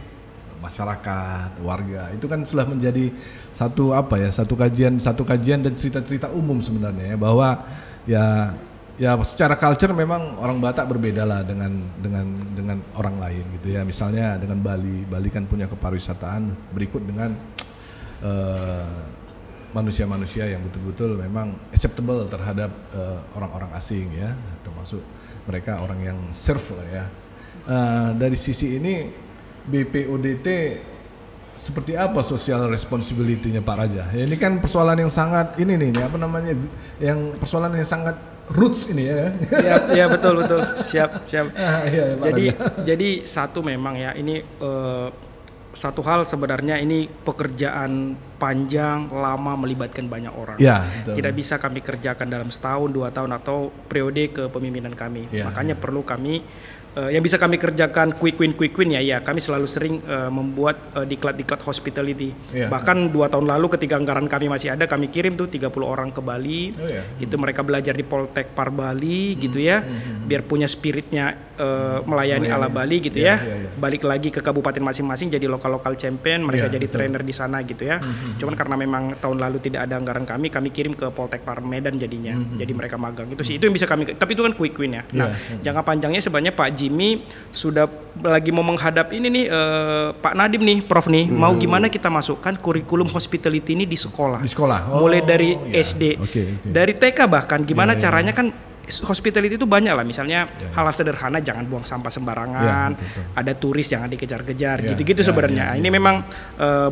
Speaker 1: masyarakat, warga, itu kan sudah menjadi satu kajian dan cerita-cerita umum sebenarnya ya, bahwa ya secara culture memang orang Batak berbeda lah dengan orang lain gitu ya. Misalnya dengan Bali kan punya kepariwisataan berikut dengan manusia-manusia yang betul-betul memang acceptable terhadap orang-orang asing ya, termasuk mereka orang yang serve lah ya. Dari sisi ini BPODT seperti apa social responsibility-nya Pak Raja? Ya, ini kan persoalan yang sangat yang persoalan yang sangat roots ini ya.
Speaker 2: Iya betul siap. Jadi satu memang ya ini satu hal sebenarnya ini pekerjaan panjang lama melibatkan banyak orang.
Speaker 1: Ya, betul.
Speaker 2: Tidak bisa kami kerjakan dalam setahun 2 tahun atau periode kepemimpinan kami. Makanya perlu kami yang bisa kami kerjakan quick win ya kami selalu sering membuat diklat hospitality. Bahkan 2 tahun lalu ketika anggaran kami masih ada, kami kirim tuh 30 orang ke Bali. Itu mereka belajar di Poltek Par Bali gitu ya, biar punya spiritnya melayani ala Bali gitu ya. Balik lagi ke kabupaten masing-masing jadi lokal champion, mereka jadi trainer di sana gitu ya. Cuman karena memang tahun lalu tidak ada anggaran kami kirim ke Poltek Par Medan jadinya. Jadi mereka magang itu sih, itu yang bisa kami, tapi itu kan quick win ya. Nah, jangka panjangnya sebenarnya Pak Jimmy sudah lagi mau menghadap ini nih Pak Nadiem nih, Prof nih, mau gimana kita masukkan kurikulum hospitality ini di sekolah. Mulai dari SD, dari TK bahkan gimana caranya kan. Hospitality itu banyak lah, misalnya hal sederhana jangan buang sampah sembarangan, ada turis jangan dikejar-kejar, gitu-gitu sebenarnya. Ini memang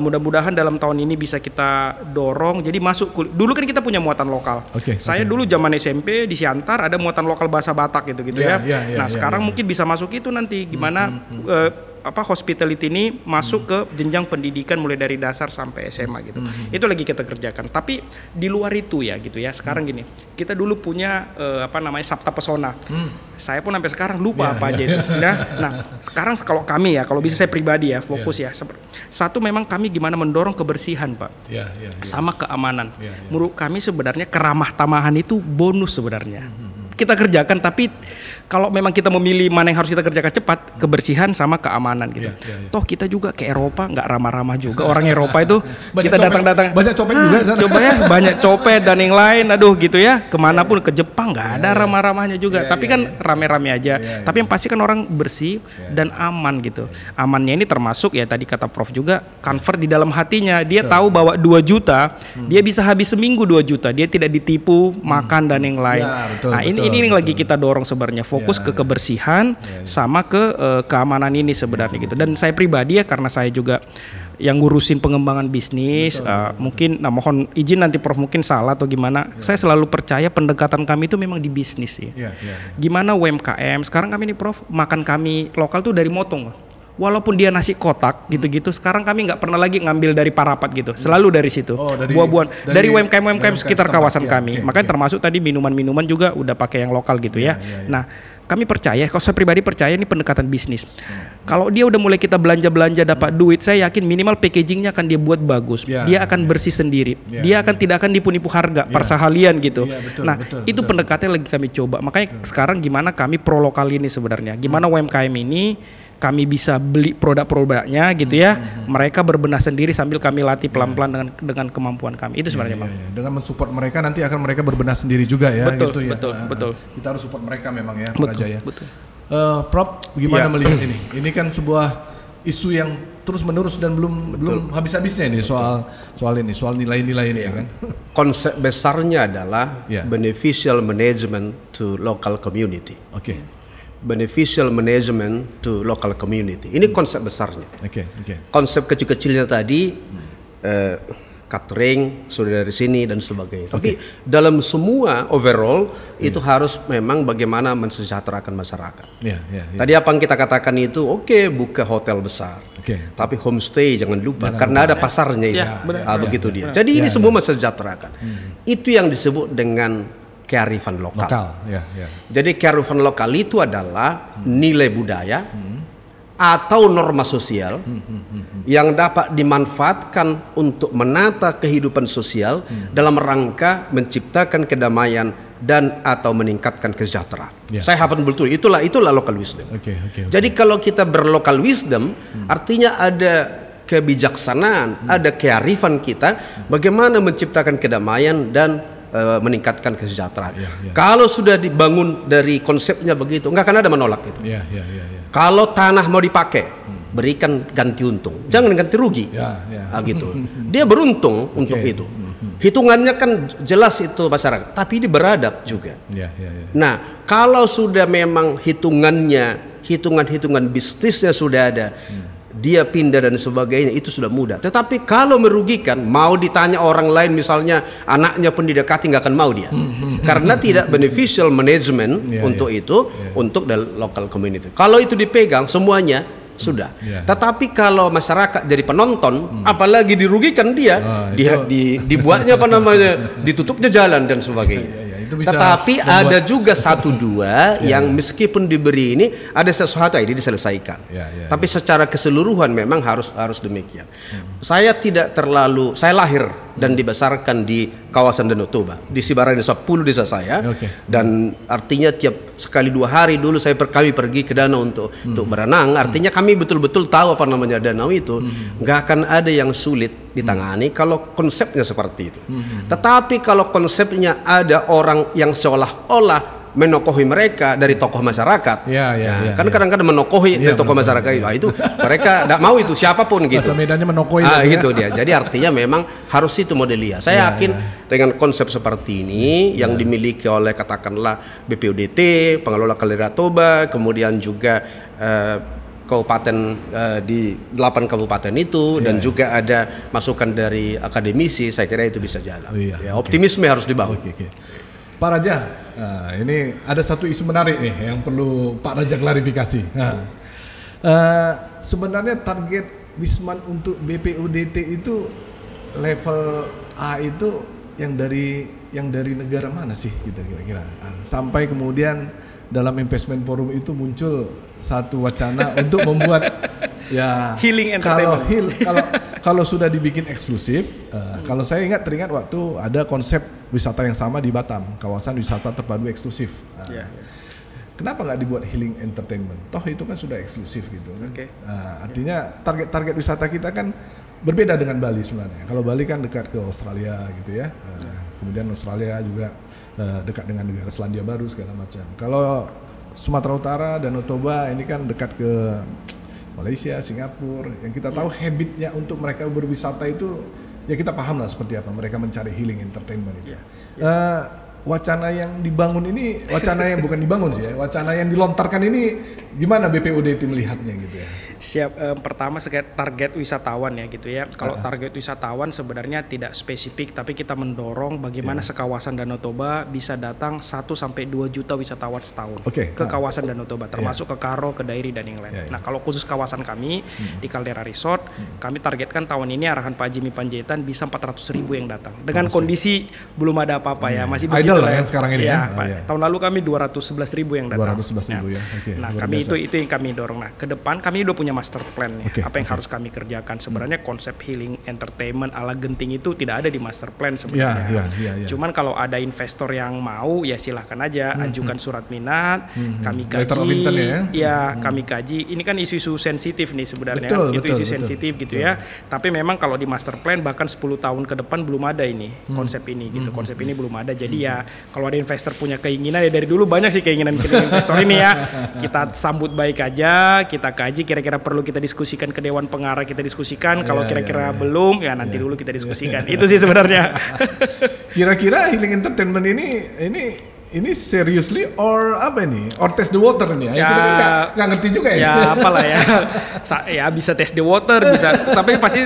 Speaker 2: mudah-mudahan dalam tahun ini bisa kita dorong. Jadi masuk dulu kan kita punya muatan lokal. Saya dulu zaman SMP di Siantar ada muatan lokal bahasa Batak gitu ya. Nah sekarang mungkin bisa masuk itu nanti gimana hospitality ini masuk ke jenjang pendidikan mulai dari dasar sampai SMA gitu. Itu lagi kita kerjakan. Tapi di luar itu ya gitu ya. Sekarang gini, kita dulu punya Sabta Pesona. Saya pun sampai sekarang lupa apa aja itu. Nah, sekarang kalau kami ya, kalau bisa saya pribadi ya, fokus ya. Satu memang kami gimana mendorong kebersihan, Pak. Sama keamanan. Menurut kami sebenarnya keramah tamahan itu bonus sebenarnya. Kita kerjakan, tapi kalau memang kita memilih mana yang harus kita kerjakan cepat, kebersihan sama keamanan gitu. Toh kita juga ke Eropa nggak ramah-ramah juga. Orang Eropa itu kita datang-datang
Speaker 1: banyak copet juga sana.
Speaker 2: Coba ya, banyak copet dan yang lain. Aduh gitu ya. Kemanapun ke Jepang nggak ada ramah-ramahnya juga. Tapi kan rame-rame aja. Tapi yang pasti kan orang bersih dan aman gitu. Amannya ini termasuk ya tadi kata Prof juga, comfort di dalam hatinya. Dia tahu bahwa 2 juta, dia bisa habis seminggu 2 juta. Dia tidak ditipu makan dan yang lain. Nah ini lagi kita dorong sebenarnya, fokus ke kebersihan sama ke keamanan ini sebenarnya gitu. Dan saya pribadi ya, karena saya juga yang ngurusin pengembangan bisnis, mungkin mohon izin nanti Prof mungkin salah atau gimana. Saya selalu percaya pendekatan kami itu memang di bisnis ya. Gimana UMKM sekarang kami nih Prof, makan kami lokal tuh dari motong. Walaupun dia nasi kotak gitu-gitu, sekarang kami nggak pernah lagi ngambil dari Parapat gitu, selalu dari situ. Buah-buahan dari UMKM sekitar kawasan kami. Makanya termasuk tadi minuman-minuman juga udah pakai yang lokal gitu ya. Nah, kami percaya, kalau saya pribadi percaya ini pendekatan bisnis. Kalau dia udah mulai kita belanja dapat duit, saya yakin minimal packagingnya akan dia buat bagus. Dia akan bersih sendiri. Dia tidak akan nipu-nipu harga, persahalian gitu. Itu pendekatannya lagi kami coba. Makanya sekarang gimana kami pro lokal ini sebenarnya. Gimana UMKM ini kami bisa beli produk-produknya gitu ya. Mereka berbenah sendiri sambil kami latih pelan-pelan dengan kemampuan kami. Itu sebenarnya Bang.
Speaker 1: Dengan mensupport mereka nanti akan mereka berbenah sendiri juga ya.
Speaker 2: Betul,
Speaker 1: gitu ya.
Speaker 2: Betul.
Speaker 1: Kita harus support mereka memang ya,
Speaker 2: betul,
Speaker 1: Raja ya.
Speaker 2: Betul.
Speaker 1: Prof, gimana melihat ini? Ini kan sebuah isu yang terus menerus dan belum habis-habisnya ini soal nilai-nilai ini ya kan.
Speaker 3: Konsep besarnya adalah beneficial management to local community.
Speaker 1: Oke.
Speaker 3: Beneficial management to local community. Ini konsep besarnya.
Speaker 1: Oke.
Speaker 3: Konsep kecil-kecilnya tadi catering sudah dari sini dan sebagainya. Tapi dalam semua overall itu harus memang bagaimana mensejahterakan masyarakat. Tadi apa yang kita katakan itu buka hotel besar. Tapi homestay jangan lupa karena ada pasarnya itu. Begitu dia. Jadi ini semua mensejahterakan. Itu yang disebut dengan kearifan lokal. Jadi kearifan lokal itu adalah nilai budaya atau norma sosial yang dapat dimanfaatkan untuk menata kehidupan sosial dalam rangka menciptakan kedamaian dan atau meningkatkan kesejahteraan. Saya hafal betul itulah local wisdom. Jadi kalau kita berlocal wisdom artinya ada kebijaksanaan, ada kearifan kita bagaimana menciptakan kedamaian dan meningkatkan kesejahteraan. Kalau sudah dibangun dari konsepnya begitu, nggak akan ada menolak itu. Kalau tanah mau dipakai, berikan ganti untung, jangan ganti rugi. Gitu. Dia beruntung untuk itu. Hitungannya kan jelas itu masyarakat, tapi dia beradab juga. Nah, kalau sudah memang hitungan bisnisnya sudah ada, dia pindah dan sebagainya, itu sudah mudah. Tetapi kalau merugikan, mau ditanya orang lain misalnya anaknya pun didekati nggak akan mau dia, karena tidak beneficial management untuk itu, untuk the local community. Kalau itu dipegang semuanya sudah. Tetapi kalau masyarakat jadi penonton, apalagi dirugikan dia, dibuatnya ditutupnya jalan dan sebagainya. Tetapi ada juga 1-2 yang meskipun diberi ini ada sesuatu ini diselesaikan. Tapi secara keseluruhan memang harus demikian. Saya lahir dan dibesarkan di kawasan Danau Toba, di Sibarani 10 desa saya. Dan artinya tiap sekali 2 hari dulu kami pergi ke danau untuk berenang. Artinya kami betul-betul tahu apa namanya danau itu. Nggak akan ada yang sulit ditangani kalau konsepnya seperti itu. Tetapi kalau konsepnya ada orang yang seolah-olah menokohi mereka dari tokoh masyarakat, kan kadang-kadang menokohi dari tokoh masyarakat itu mereka tidak mau itu siapapun gitu.
Speaker 1: Bahasa Medannya menokohi
Speaker 3: gitu dia. Jadi artinya memang harus itu modelia. Saya yakin dengan konsep seperti ini yang dimiliki oleh katakanlah BPUDT, pengelola Kaldera Toba, kemudian juga kabupaten di 8 kabupaten itu dan juga ada masukan dari akademisi, saya kira itu bisa jalan. Optimisme harus dibangun.
Speaker 1: Pak Raja, ini ada satu isu menarik nih yang perlu Pak Raja klarifikasi. Sebenarnya target Wisman untuk BPUDT itu level A itu yang dari negara mana sih kita kira-kira? Sampai kemudian dalam investment forum itu muncul satu wacana untuk membuat
Speaker 2: healing entertainment.
Speaker 1: Kalau sudah dibikin eksklusif, kalau saya teringat waktu ada konsep wisata yang sama di Batam, kawasan wisata terpadu eksklusif. Kenapa nggak dibuat healing entertainment? Toh itu kan sudah eksklusif gitu kan. Artinya target wisata kita kan berbeda dengan Bali sebenarnya. Kalau Bali kan dekat ke Australia gitu ya. Kemudian Australia juga dekat dengan negara Selandia Baru segala macam. Kalau Sumatera Utara dan Danau Toba ini kan dekat ke Malaysia, Singapura. Yang kita tahu habitnya untuk mereka berwisata itu ya kita paham lah seperti apa mereka mencari healing entertainment itu. Wacana yang dibangun ini, wacana yang bukan dibangun sih ya, wacana yang dilontarkan ini gimana BPUDT melihatnya gitu ya?
Speaker 2: Siap, pertama target wisatawan ya gitu ya. Kalau target wisatawan sebenarnya tidak spesifik, tapi kita mendorong bagaimana sekawasan Danau Toba bisa datang 1-2 juta wisatawan setahun ke kawasan Danau Toba, termasuk ke Karo, ke Dairi dan yang lain. Nah kalau khusus kawasan kami di Caldera Resort, kami targetkan tahun ini arahan Pak Jimmy Panjaitan bisa 400.000 yang datang. Dengan kondisi belum ada apa-apa ya, masih begitu lah
Speaker 1: ya sekarang ini
Speaker 2: Tahun lalu kami 211.000 yang datang.
Speaker 1: 211.000 ya.
Speaker 2: Nah kami itu yang kami dorong. Nah ke depan kami udah punya master plan nih. Apa yang harus kami kerjakan. Sebenarnya konsep healing entertainment ala Genting itu tidak ada di master plan sebenarnya. Cuman kalau ada investor yang mau ya silahkan aja ajukan surat minat. Kami kaji. Kami kaji. Ini kan isu-isu sensitif nih sebenarnya. Isu sensitif gitu ya. Tapi memang kalau di master plan bahkan 10 tahun ke depan belum ada ini konsep ini gitu. Konsep ini belum ada. Jadi ya ya kalau ada investor punya keinginan, ya dari dulu banyak sih keinginan investor ini ya. Kita sambut baik aja, kita kaji kira-kira perlu kita diskusikan ke Dewan Pengarah, kita diskusikan. Kalau kira-kira belum, ya nanti dulu kita diskusikan. Itu sih sebenarnya.
Speaker 1: Kira-kira Healing Entertainment ini seriously or apa ini? Or test the water ini ya? Kita kan nggak ngerti juga ya.
Speaker 2: Ya apalah ya. Ya bisa test the water, bisa. Tapi pasti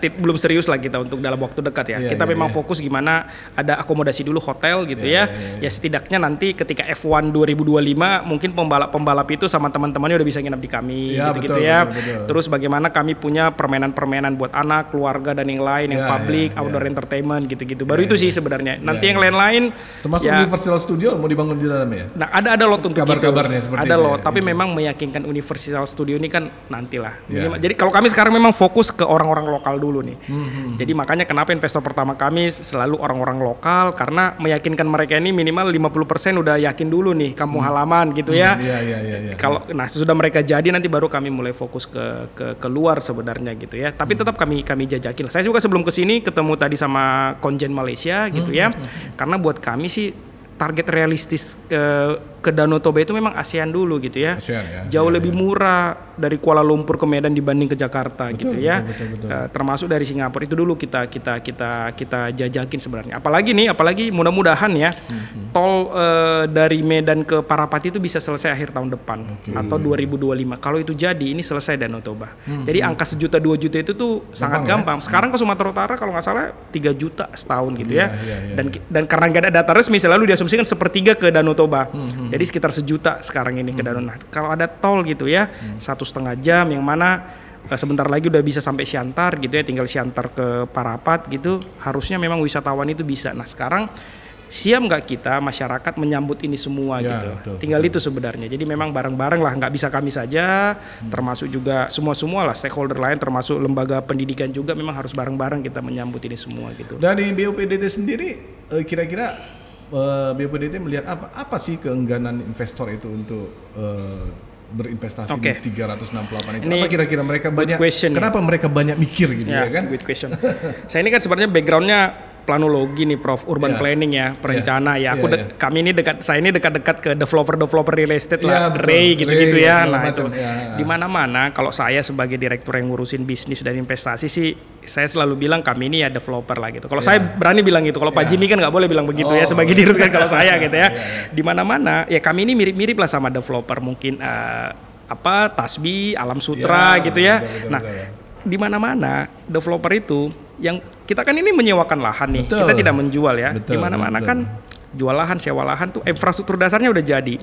Speaker 2: belum serius lah kita untuk dalam waktu dekat ya. Kita memang fokus gimana ada akomodasi dulu hotel gitu ya. Ya setidaknya nanti ketika F1 2025 mungkin pembalap itu sama teman-temannya udah bisa nginap di kami gitu-gitu ya. Betul. Terus bagaimana kami punya permainan-permainan buat anak, keluarga dan yang lain, yang public, outdoor entertainment gitu-gitu. Baru itu sih sebenarnya. Nanti yang lain-lain
Speaker 1: termasuk Universal Studio mau dibangun di dalamnya.
Speaker 2: Nah, ada lot untuk
Speaker 1: kabar-kabarnya seperti
Speaker 2: ada lot, tapi memang meyakinkan Universal Studio ini kan nantilah. Jadi kalau kami sekarang memang fokus ke orang-orang lokal dulu nih. Jadi makanya kenapa investor pertama kami selalu orang-orang lokal, karena meyakinkan mereka ini minimal 50% udah yakin dulu nih kampung halaman gitu ya. Kalau sudah mereka jadi nanti baru kami mulai fokus ke luar sebenarnya gitu ya. Tapi tetap kami jajakin. Saya juga sebelum kesini ketemu tadi sama konjen Malaysia gitu ya. Karena buat kami sih target realistis ke Danau Toba itu memang ASEAN dulu gitu ya. Jauh lebih murah dari Kuala Lumpur ke Medan dibanding ke Jakarta gitu ya. Betul. Termasuk dari Singapura itu dulu kita jajakin sebenarnya. Apalagi mudah-mudahan ya tol dari Medan ke Parapati itu bisa selesai akhir tahun depan atau 2025. Kalau itu jadi ini selesai Danau Toba. Jadi angka 1 juta 2 juta itu tuh sangat gampang. Sekarang ke Sumatera Utara kalau nggak salah 3 juta setahun gitu ya. Dan karena nggak ada data resmi selalu diasumsikan 1/3 ke Danau Toba. Jadi sekitar 1 juta sekarang ini ke Danau. Nah, kalau ada tol gitu ya, 1,5 jam yang mana sebentar lagi udah bisa sampai Siantar gitu ya, tinggal Siantar ke Parapat gitu, harusnya memang wisatawan itu bisa. Nah, sekarang siap nggak kita masyarakat menyambut ini semua gitu. Tinggal itu sebenarnya. Jadi memang bareng-bareng lah, nggak bisa kami saja, termasuk juga semua lah stakeholder lain, termasuk lembaga pendidikan juga memang harus bareng-bareng kita menyambut ini semua gitu.
Speaker 1: Dari BOPDT sendiri kira-kira BOPDT melihat apa sih keengganan investor itu untuk berinvestasi di 368 itu? Apa kira-kira mereka banyak? Kenapa mereka banyak mikir gitu ya kan?
Speaker 2: Good question. Saya ini kan sebenarnya backgroundnya planologi nih Prof, urban planning ya, perencana ya. Saya ini dekat-dekat ke developer real estate lah, Ray gitu-gitu ya. Nah itu di mana-mana kalau saya sebagai direktur yang ngurusin bisnis dan investasi sih, saya selalu bilang kami ini ya developer lah gitu. Kalau saya berani bilang gitu, kalau Pak Jimmy kan nggak boleh bilang begitu ya sebagai direktur kan kalau saya gitu ya. Di mana-mana ya kami ini mirip-mirip lah sama developer mungkin Tasbi, Alam Sutra gitu ya. Nah di mana-mana developer itu yang kita kan ini menyewakan lahan nih, kita tidak menjual ya. Di mana-mana kan jual lahan, sewa lahan tuh infrastruktur dasarnya udah jadi,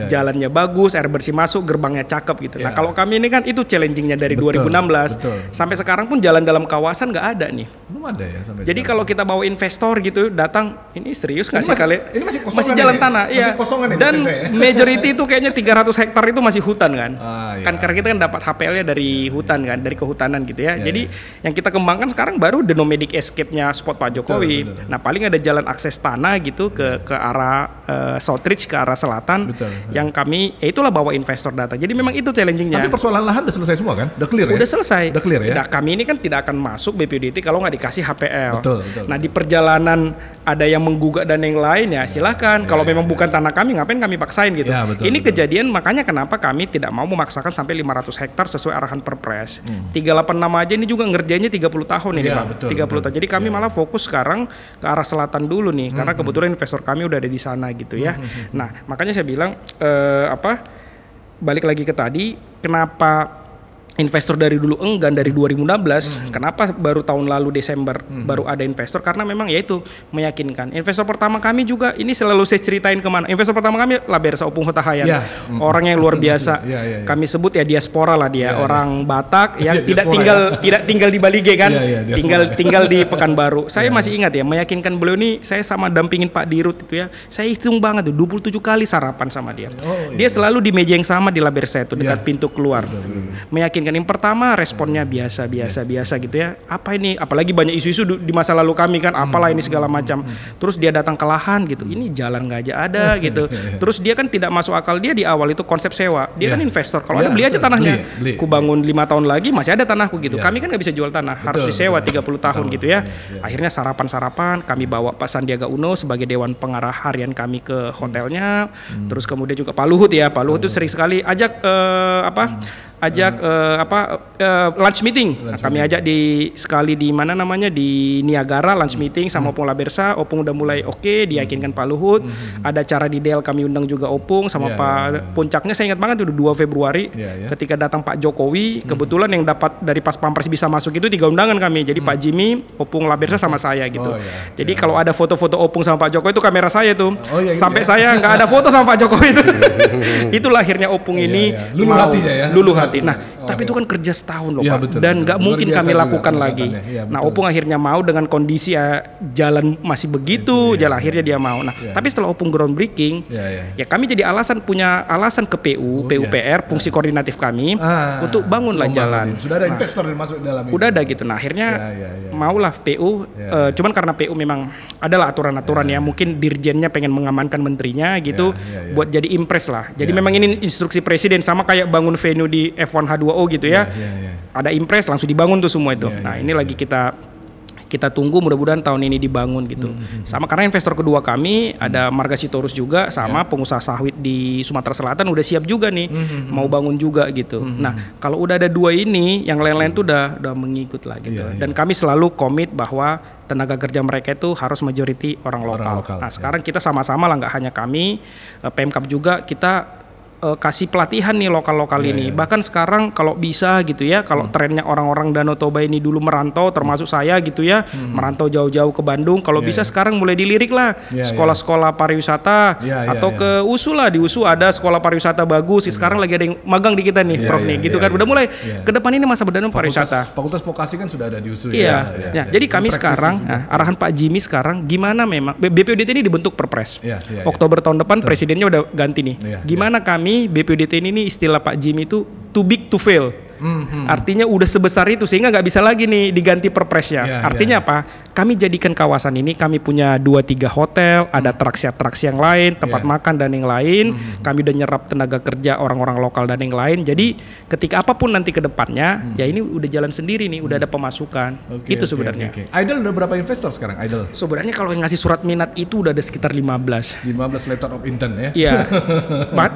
Speaker 2: jalannya bagus, air bersih masuk, gerbangnya cakep gitu. Nah kalau kami ini kan itu challengingnya dari 2016 sampai sekarang pun jalan dalam kawasan nggak ada nih.
Speaker 1: Belum ada ya sampai.
Speaker 2: Jadi kalau kita bawa investor gitu datang, ini serius nggak sih kali? Ini masih jalan tanah, iya. Dan majority itu kayaknya 300 hektar itu masih hutan kan? Kan karena kita kan dapat HPL-nya dari hutan kan, dari kehutanan gitu ya. Jadi yang kita kembangkan sekarang baru the nomadic escape-nya spot Pak Jokowi. Nah paling ada jalan akses tanah gitu ke arah Southridge, ke arah selatan, yang kami itulah bawa investor data. Jadi memang itu challenging-nya.
Speaker 1: Tapi persoalan lahan udah selesai semua kan? Udah clear ya?
Speaker 2: Udah selesai.
Speaker 1: Udah clear ya?
Speaker 2: Nah, kami ini kan tidak akan masuk BPUDT kalau nggak dikasih HPL. Nah di perjalanan ada yang menggugat dan yang lain ya silahkan. Kalau memang bukan tanah kami, ngapain kami paksain gitu. Ini kejadian makanya kenapa kami tidak mau memaksakan sampai 500 hektar sesuai arahan Perpres. 386 aja ini juga ngerjainnya 30 tahun ini Pak. 30 tahun. Jadi kami malah fokus sekarang ke arah selatan dulu nih, karena kebetulan investor kami udah ada di sana gitu ya. Nah makanya saya bilang balik lagi ke tadi, kenapa investor dari dulu enggan dari 2016, kenapa baru tahun lalu Desember baru ada investor, karena memang yaitu meyakinkan. Investor pertama kami juga ini selalu saya ceritain kemana. Investor pertama kami Labersa Opung Hotahayan, orang yang luar biasa. Kami sebut ya diaspora lah dia, orang Batak yang tidak tinggal di Bali kan, tinggal di Pekanbaru. Saya masih ingat ya, meyakinkan beliau ini, saya sama dampingin Pak Dirut itu ya, saya hitung banget tuh 27 kali sarapan sama dia. Dia selalu di meja yang sama di Labersa itu dekat pintu keluar. Meyakinkan meyakinkan. Yang pertama responnya biasa gitu ya. Apa ini? Apalagi banyak isu-isu di masa lalu kami kan, apalah ini segala macam. Terus dia datang ke lahan gitu. Ini jalan nggak aja ada gitu. Terus dia kan tidak masuk akal, dia di awal itu konsep sewa. Dia kan investor. Kalau ada beli aja tanahnya. Ku bangun 5 tahun lagi masih ada tanahku gitu. Kami kan nggak bisa jual tanah, harus disewa 30 tahun gitu ya. Akhirnya sarapan kami bawa Pak Sandiaga Uno sebagai dewan pengarah harian kami ke hotelnya. Terus kemudian juga Pak Luhut ya. Pak Luhut itu sering sekali ajak lunch meeting. Kami ajak sekali di mana namanya di Niagara lunch meeting sama Opung Labersa. Opung udah mulai oke, diyakinkan Pak Luhut. Ada acara di Del kami undang juga Opung sama Pak. Puncaknya saya ingat banget itu 2 Februari ketika datang Pak Jokowi. Kebetulan yang dapat dari Pas Pampres bisa masuk itu 3 undangan kami. Jadi Pak Jimmy, Opung Labersa sama saya gitu. Jadi kalau ada foto-foto Opung sama Pak Jokowi itu kamera saya tuh. Sampai saya nggak ada foto sama Pak Jokowi itu. Itulah akhirnya Opung ini luluh hati. Nah, tapi itu kan kerja setahun loh Pak, betul, dan nggak mungkin kami lakukan lagi. Nah, Opung akhirnya mau dengan kondisi jalan masih begitu, jalan akhirnya dia mau. Nah, tapi setelah Opung groundbreaking, ya kami jadi punya alasan ke PUPR, fungsi koordinatif kami untuk bangunlah jalan.
Speaker 1: Sudah ada investor yang masuk dalam itu.
Speaker 2: Udah ada gitu. Nah, akhirnya maulah PU, cuman karena PU memang adalah aturan-aturan ya, mungkin dirjennya pengen mengamankan menterinya gitu, buat jadi impres lah. Jadi memang ini instruksi presiden, sama kayak bangun venue di F1 H2O gitu ya. Ada impres langsung dibangun tuh semua itu. Nah, ini lagi kita tunggu, mudah-mudahan tahun ini dibangun gitu. Sama karena investor kedua kami ada Marga Sitorus juga, sama pengusaha sawit di Sumatera Selatan udah siap juga nih, mau bangun juga gitu. Nah, kalau udah ada 2 ini, yang lain-lain tuh udah mengikut lah gitu. Dan kami selalu komit bahwa tenaga kerja mereka itu harus majority orang lokal. Nah, sekarang kita sama-sama lah, nggak hanya kami, Pemkab juga kita kasih pelatihan nih lokal-lokal ini. Bahkan sekarang kalau bisa gitu ya, kalau trennya orang-orang Danau Toba ini dulu merantau, termasuk saya gitu ya, merantau jauh-jauh ke Bandung, kalau bisa sekarang mulai dilirik lah sekolah-sekolah pariwisata atau ke USU lah. Di USU ada sekolah pariwisata bagus. Sekarang lagi ada yang magang di kita nih, Prof nih, gitu kan. Udah mulai ke depan ini masa berdanau pariwisata.
Speaker 1: Fakultas vokasi kan sudah ada di USU
Speaker 2: Jadi kami sekarang, arahan Pak Jimmy sekarang gimana, memang BPUDT ini dibentuk Perpres. Oktober tahun depan presidennya udah ganti nih. Gimana kami BPUDT ini istilah Pak Jimmy itu too big to fail. Artinya udah sebesar itu sehingga nggak bisa lagi nih diganti perpresnya. Artinya apa? Kami jadikan kawasan ini, kami punya 2-3 hotel, ada atraksi-atraksi yang lain, tempat makan dan yang lain. Kami udah nyerap tenaga kerja orang-orang lokal dan yang lain. Jadi ketika apapun nanti ke depannya, ya ini udah jalan sendiri nih, udah ada pemasukan. Itu sebenarnya.
Speaker 1: Idol udah berapa investor sekarang? Idol?
Speaker 2: Sebenarnya kalau yang ngasih surat minat itu udah ada sekitar 15
Speaker 1: letter of intent ya.
Speaker 2: Iya.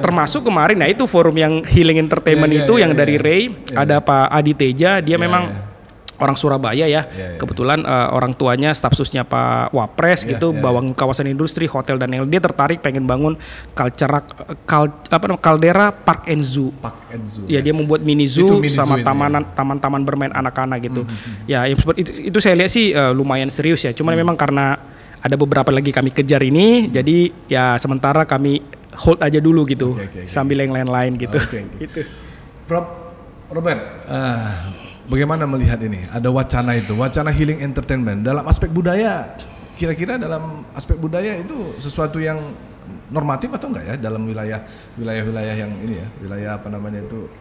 Speaker 2: Termasuk kemarin, nah itu forum yang Healing Entertainment itu yang dari Ray. Ada Pak Adi Teja, dia memang orang Surabaya ya. Kebetulan orang tuanya staf susnya Pak Wapres gitu, bangun kawasan industri, hotel dan yang dia tertarik pengen bangun Caldera Park and Zoo. Ya, dia membuat mini zoo sama taman-taman bermain anak-anak gitu. Ya, yang seperti itu saya lihat sih lumayan serius ya. Cuman memang karena ada beberapa lagi kami kejar ini, jadi ya sementara kami hold aja dulu gitu, sambil yang lain-lain gitu. Gitu.
Speaker 1: Prof Robert, bagaimana melihat ini? Ada wacana Healing Entertainment dalam aspek budaya. Kira-kira dalam aspek budaya itu sesuatu yang normatif atau enggak ya dalam wilayah yang ini ya, wilayah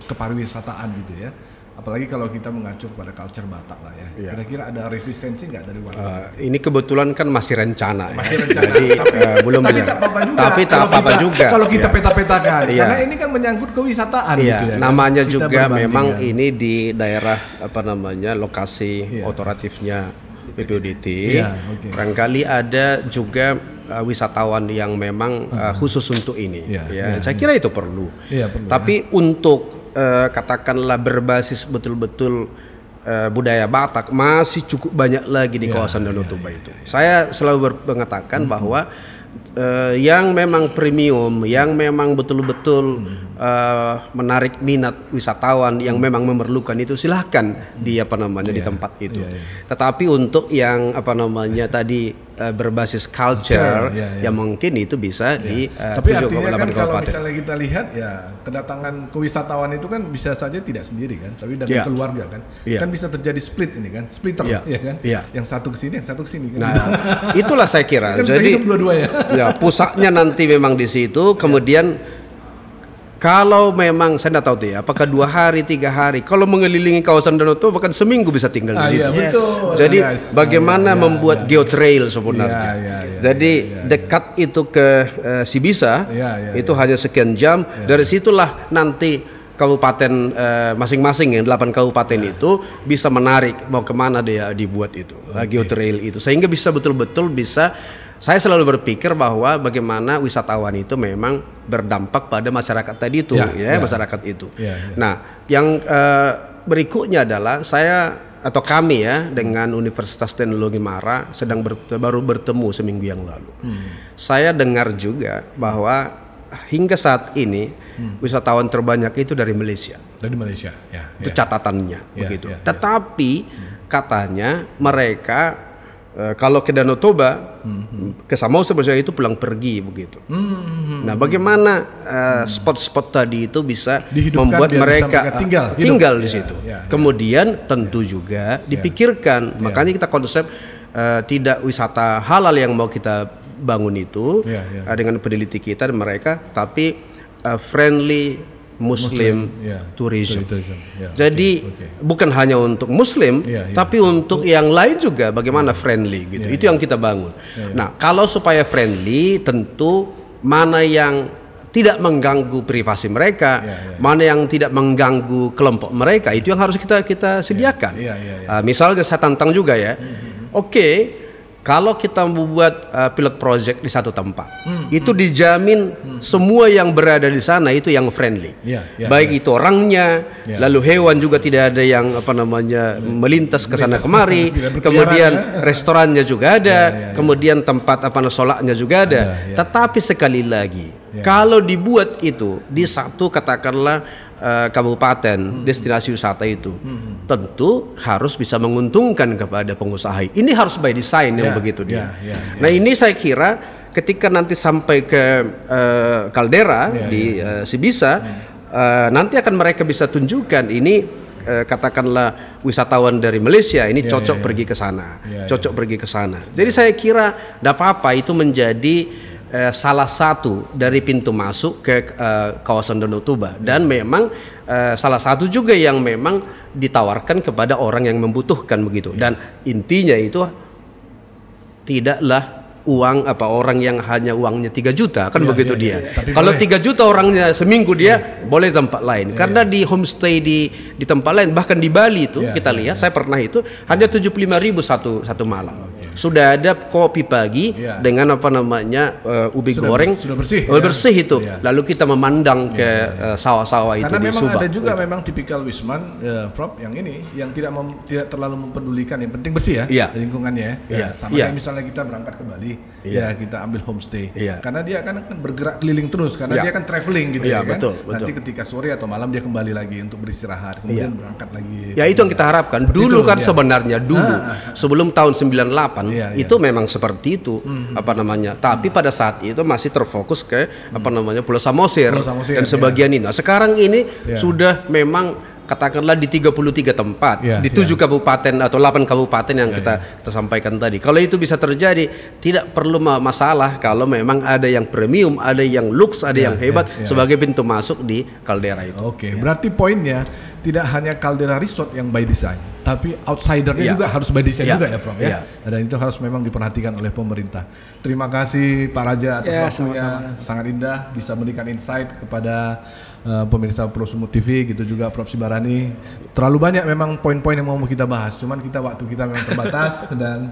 Speaker 1: kepariwisataan gitu ya. Apalagi kalau kita mengacu pada culture Batak lah ya. Kira-kira ada resistensi nggak dari warga?
Speaker 3: Ini kebetulan kan masih rencana.
Speaker 1: Jadi belum tapi tak apa-apa juga. Kalau kita peta-petakan, karena ini kan menyangkut kewisataan.
Speaker 3: Gitu ya. Namanya kan? Juga memang ini di daerah lokasi otoratifnya BPUDT. Barangkali ada juga wisatawan yang memang khusus untuk ini. Saya kira itu perlu. Tapi untuk katakanlah berbasis betul-betul budaya Batak masih cukup banyak lagi di kawasan Danau Toba itu. Saya selalu mengatakan bahwa yang memang premium, yang memang betul-betul menarik minat wisatawan yang memang memerlukan itu silahkan di di tempat itu. Tetapi untuk yang tadi berbasis culture, ya mungkin itu bisa di.
Speaker 1: Tapi artinya kan kalau misalnya kita lihat ya kedatangan kewisatawan itu kan bisa saja tidak sendiri kan, tapi dari keluarga kan, kan bisa terjadi split ini kan, splitter ya kan, yang satu ke sini, yang satu ke sini kan.
Speaker 3: Nah, itulah saya kira.
Speaker 1: Kan
Speaker 3: jadi
Speaker 1: dua-duanya.
Speaker 3: Ya pusatnya nanti memang di situ, kemudian Kalau memang saya tidak tahu tuh ya, apakah 2 hari, 3 hari. Kalau mengelilingi kawasan Danau Toba bahkan seminggu bisa tinggal di situ.
Speaker 1: Iya, betul.
Speaker 3: Jadi bagaimana membuat geotrail sebenarnya. Jadi dekat itu ke Sibisa, itu hanya sekian jam. Dari situlah nanti kabupaten masing-masing yang 8 kabupaten itu bisa menarik mau kemana dia dibuat itu geotrail itu, sehingga bisa betul-betul bisa. Saya selalu berpikir bahwa bagaimana wisatawan itu memang berdampak pada masyarakat tadi itu, masyarakat itu. Nah, yang berikutnya adalah saya atau kami ya dengan Universitas Teknologi Mara sedang baru bertemu seminggu yang lalu. Saya dengar juga bahwa hingga saat ini wisatawan terbanyak itu dari Malaysia.
Speaker 1: Dari Malaysia,
Speaker 3: itu catatannya begitu. Tetapi katanya mereka kalau ke Danau Toba, ke Samosir misalnya itu pulang pergi begitu. Nah, bagaimana spot-spot tadi itu bisa membuat mereka tinggal di situ. Kemudian tentu juga dipikirkan, makanya kita konsep tidak wisata halal yang mau kita bangun itu dengan peneliti kita dan mereka, tapi friendly Muslim tourism. Jadi bukan hanya untuk Muslim, tapi untuk yang lain juga bagaimana friendly gitu. Itu yang kita bangun. Nah, kalau supaya friendly, tentu mana yang tidak mengganggu privasi mereka, mana yang tidak mengganggu kelompok mereka, itu yang harus kita sediakan. Misalnya saya tantang juga ya. Oke, kalau kita membuat pilot project di satu tempat, itu dijamin semua yang berada di sana itu yang friendly. Baik itu orangnya, lalu hewan juga tidak ada yang melintas ke sana kemari. Kemudian restorannya juga ada, kemudian tempat sholatnya juga ada. Tetapi sekali lagi, kalau dibuat itu di satu katakanlah kabupaten destinasi wisata itu, tentu harus bisa menguntungkan kepada pengusaha. Ini harus by design yang begitu dia. Nah, ini saya kira ketika nanti sampai ke kaldera di Sibisa, nanti akan mereka bisa tunjukkan ini katakanlah wisatawan dari Malaysia ini cocok pergi ke sana, cocok pergi ke sana. Jadi saya kira tidak apa-apa itu menjadi salah satu dari pintu masuk ke kawasan Danau Toba, dan memang salah satu juga yang memang ditawarkan kepada orang yang membutuhkan begitu. Dan intinya itu tidaklah uang orang yang hanya uangnya 3 juta kan begitu dia. Kalau 3 juta orangnya seminggu dia boleh tempat lain. Karena di homestay di tempat lain, bahkan di Bali itu kita lihat, saya pernah itu hanya 75.000 satu malam. Sudah ada kopi pagi dengan ubi goreng
Speaker 1: sudah bersih,
Speaker 3: bersih itu. Lalu kita memandang ke sawah-sawah itu di Subang.
Speaker 1: Karena memang ada juga memang tipikal wisman Prof yang ini yang tidak terlalu mempedulikan, yang penting bersih lingkungannya. Sama kayak misalnya kita berangkat ke Bali, kita ambil homestay, karena dia akan bergerak keliling terus, karena dia akan traveling gitu kan.
Speaker 3: Betul.
Speaker 1: Nanti ketika sore atau malam dia kembali lagi untuk beristirahat, kemudian berangkat lagi.
Speaker 3: Ya, itu yang kita harapkan. Dulu kan sebenarnya sebelum tahun 98 itu memang seperti itu tapi pada saat itu masih terfokus ke Pulau Samosir dan sebagian ini. Nah, sekarang ini sudah memang katakanlah di 33 tempat, di 7 kabupaten atau 8 kabupaten yang kita sampaikan tadi. Kalau itu bisa terjadi, tidak perlu masalah kalau memang ada yang premium, ada yang lux, ada yang hebat sebagai pintu masuk di kaldera itu.
Speaker 1: Berarti poinnya tidak hanya kaldera resort yang by design, tapi outsidernya juga harus by design juga ya Prof ya. Dan itu harus memang diperhatikan oleh pemerintah. Terima kasih Pak Raja atas waktunya, sangat indah bisa memberikan insight kepada pemirsa Prosumut TV, gitu juga Prof Sibarani. Terlalu banyak memang poin-poin yang mau kita bahas, cuman waktu kita memang terbatas dan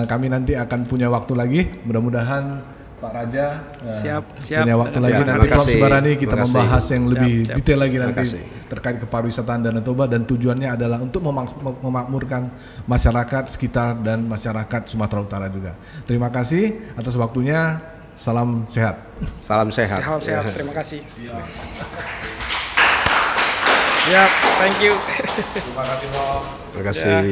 Speaker 1: kami nanti akan punya waktu lagi. Mudah-mudahan Pak Raja punya waktu lagi nanti Prof Sibarani kita membahas yang lebih detail lagi nanti terkait kepariwisataan Danau Toba, dan tujuannya adalah untuk memakmurkan masyarakat sekitar dan masyarakat Sumatera Utara juga. Terima kasih atas waktunya. Salam sehat.
Speaker 3: Salam sehat.
Speaker 2: Salam sehat. Terima kasih. Thank you.
Speaker 1: Terima kasih, Prof.
Speaker 3: Terima kasih.